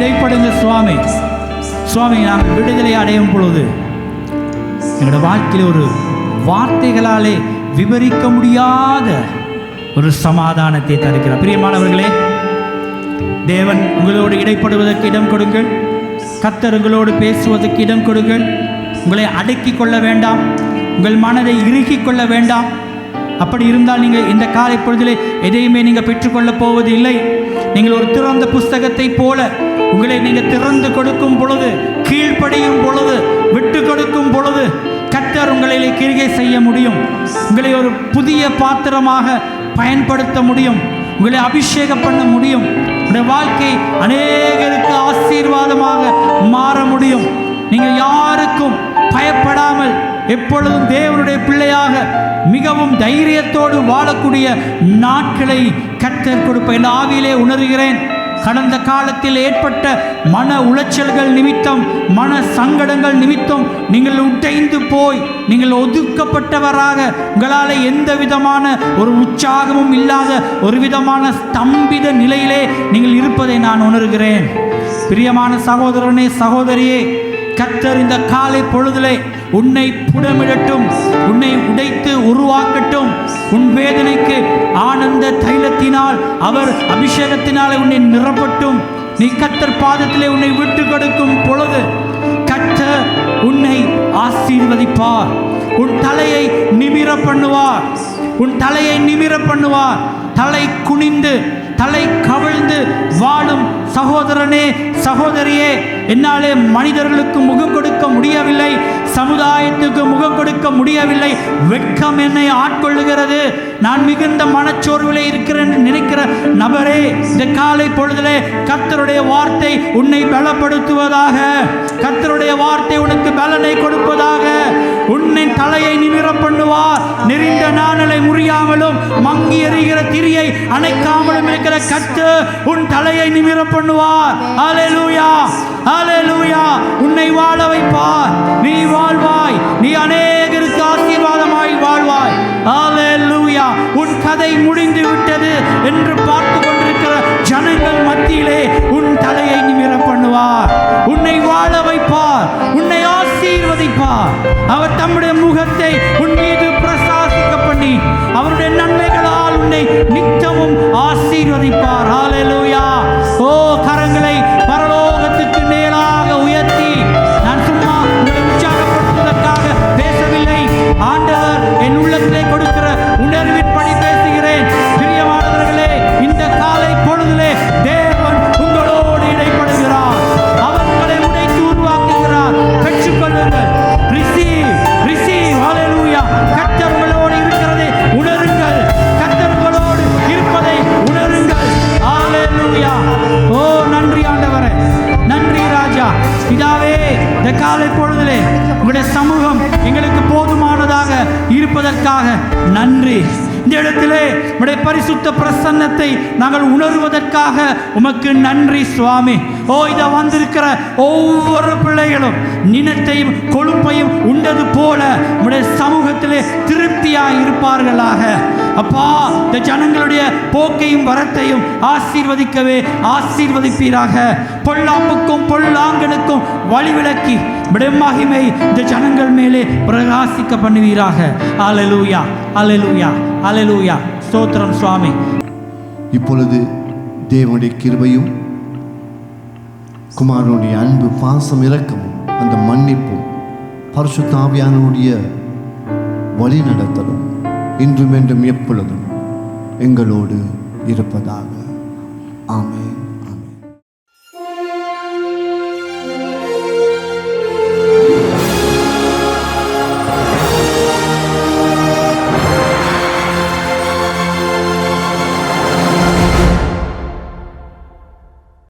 இடைப்படுங்க சுவாமி. சுவாமி, நாங்கள் விடுதலை அடையும் பொழுது எங்களோட வாழ்க்கையில் ஒரு வார்த்தைகளாலே விவரிக்க முடியாத ஒரு சமாதானத்தை தருகிறார். பிரியமானவர்களே, தேவன் உங்களோடு இடைப்படுவதற்கு இடம் கொடுங்கள். கர்த்தர் உங்களோடு பேசுவதற்கு இடம் கொடுங்கள். உங்களை அடக்கி கொள்ள வேண்டாம், உங்கள் மனதை இறுக்கி கொள்ள வேண்டாம். அப்படி இருந்தால் நீங்கள் இந்த காலை பொழுதிலே எதையுமே நீங்கள் பெற்றுக்கொள்ளப் போவது இல்லை. நீங்கள் ஒரு திறந்த புஸ்தகத்தை போல உங்களை நீங்கள் திறந்து கொடுக்கும் பொழுது, கீழ்ப்படியும் பொழுது, விட்டு கொடுக்கும் பொழுது கர்த்தர் உங்களை கிரிகை செய்ய முடியும். உங்களை ஒரு புதிய பாத்திரமாக பயன்படுத்த முடியும். உங்களை அபிஷேகம் பண்ண முடியும். உங்களுடைய வாழ்க்கை அநேகருக்கு ஆசீர்வாதமாக மாற முடியும். நீங்கள் யாருக்கும் பயப்படாமல் எப்பொழுதும் தேவனுடைய பிள்ளையாக மிகவும் தைரியத்தோடு வாழக்கூடிய நாட்களை கர்த்தர் கொடுப்ப என் ஆவியிலே உணர்கிறேன். கடந்த காலத்தில் ஏற்பட்ட மன உளைச்சல்கள் நிமித்தம், மன சங்கடங்கள் நிமித்தம் நீங்கள் உடைந்து போய் நீங்கள் ஒதுக்கப்பட்டவராக, உங்களால் எந்த விதமான ஒரு உற்சாகமும் இல்லாத ஒரு விதமான ஸ்தம்பித நிலையிலே நீங்கள் இருப்பதை நான் உணர்கிறேன். பிரியமான சகோதரனே, சகோதரியே, கர்த்தர் இந்த காலை பொழுதிலே உன்னை புடமிடட்டும், உன்னை உடைத்து உருவாக்கட்டும். உன் வேதனைக்கு ஆனந்த தைலத்தினால், அவர் அபிஷேகத்தினாலே உன்னை நிரப்பட்டும். நீ கர்த்தர் பாதத்திலே உன்னை விட்டு கொடுக்கும் பொழுது கர்த்தர் உன்னை ஆசீர்வதிப்பார். உன் தலையை நிமிர பண்ணுவார். உன் தலையை நிமிர பண்ணுவார். தலை குனிந்து தலை கவிழ்ந்து வாழும் சகோதரனே, சகோதரியே, என்னாலே மனிதர்களுக்கு முகம் கொடுக்க முடியவில்லை, சமுதாயத்துக்கு முகம் கொடுக்க முடியவில்லை, வெட்கம் என்னை ஆட்கொள்ளுகிறது, நான் மிகுந்த மனச்சோர்விலே இருக்கிறேன் நினைக்கிற நபரே, இந்த காலை பொழுதிலே கர்த்தருடைய வார்த்தை உன்னை பலப்படுத்துவதாக. கர்த்தருடைய வார்த்தை உனக்கு பலனை கொடுப்பதாக. உன்னை தலையை நிமிர பண்ணுவார். நெறிந்த நாணலை முறியாமலும் மங்கி எறிகிற திரியை அணைக்காமலும் இருக்கிற கர்த்தர் உன் தலையை நிமிர பண்ணுவார். ஹல்லேலூயா, ஹல்லேலூயா. உன்னை வாழ வைப்பார். நீ வாழ்வாய். நீ அநேகருக்கு ஆசீர்வாதமாய் வாழ்வாய். ஹல்லேலூயா. உன் கதை முடிந்து விட்டது என்று பார்த்து கொண்டிருக்கிற ஜனங்கள் மத்தியிலே உன் தலையை நிமிர பண்ணுவார். உன்னை வாழ வைப்பார். உன்னை ஆசீர்வதிப்பார். அவர் தம்முடைய முகத்தை உன் மீது பிரசாசிக்க பண்ணி அவருடைய நன்மைகளால் உன்னை நித்தமும் ஆசீர்வதிப்பார். ஹல்லேலூயா. ஓ, கரங்களை பரலோகத்துக்கு மேலாக உயர்த்தி, நான் சும்மா உங்களை உற்சாகப்படுத்துவதற்காக பேசவில்லை. ஆண்டவர் என் உள்ளத்திலே கொடுக்கிற உணர்வின்படி பேசுகிறேன். பிரியமானவர்களே, இந்த காலை பொழுதிலே தேவன் உங்களோடு இடைப்படுகிறார். அவர் உங்களை உடைத்து உருவாக்குகிறார். பெற்றுக்கொள்ளுங்கள். Receive, receive. ஹல்லேலூயா. கர்த்தர் உங்களோடு இருக்கிறதை உணருங்கள். கர்த்தர் உங்களோடு இருப்பதை உணருங்கள். ஹல்லேலூயா. ஓ, நன்றி ஆண்டவரே, நன்றி ராஜா. பிதாவே, இந்த காலை பொழுதிலே உங்களுடைய சமூகம் எங்களுக்கு போதுமானதாக இருப்பதற்காக நன்றி. இந்த இடத்திலே உம்முடைய பரிசுத்த பிரசன்னத்தை நாங்கள் உணர்வதற்காக உமக்கு நன்றி சுவாமி. ஓ, இதை வந்திருக்கிற ஒவ்வொரு பிள்ளைகளும் நினத்தையும் கொழுப்பையும் உண்டது போல உம்முடைய சமூகத்திலே திருப்தியாய் இருப்பார்களாக. அப்பா, இந்த ஜனங்களுடைய போக்கையும் வரத்தையும் ஆசீர்வதிக்கவே ஆசீர்வதிப்பீராக. பொல்லாப்புக்கும் பொல்லாங்கனுக்கும் வழிவிலக்கி உம்முடைய மகிமை இந்த ஜனங்கள் மேலே பிரகாசிக்க பண்ணுவீராக. அல்லேலூயா, அல்லேலூயா, அல்லேலூயா. ஸ்தோத்திரம் சுவாமி. இப்பொழுது தேவனுடைய கிருபையும் குமாரனுடைய அன்பு, பாசம், இரக்கமும், அந்த மன்னிப்பும், பரிசுத்த ஆவியானவருடைய வழிநடத்தலும் இன்றும் என்றும் எப்பொழுதும் எங்களோடு இருப்பதாக. ஆமென்.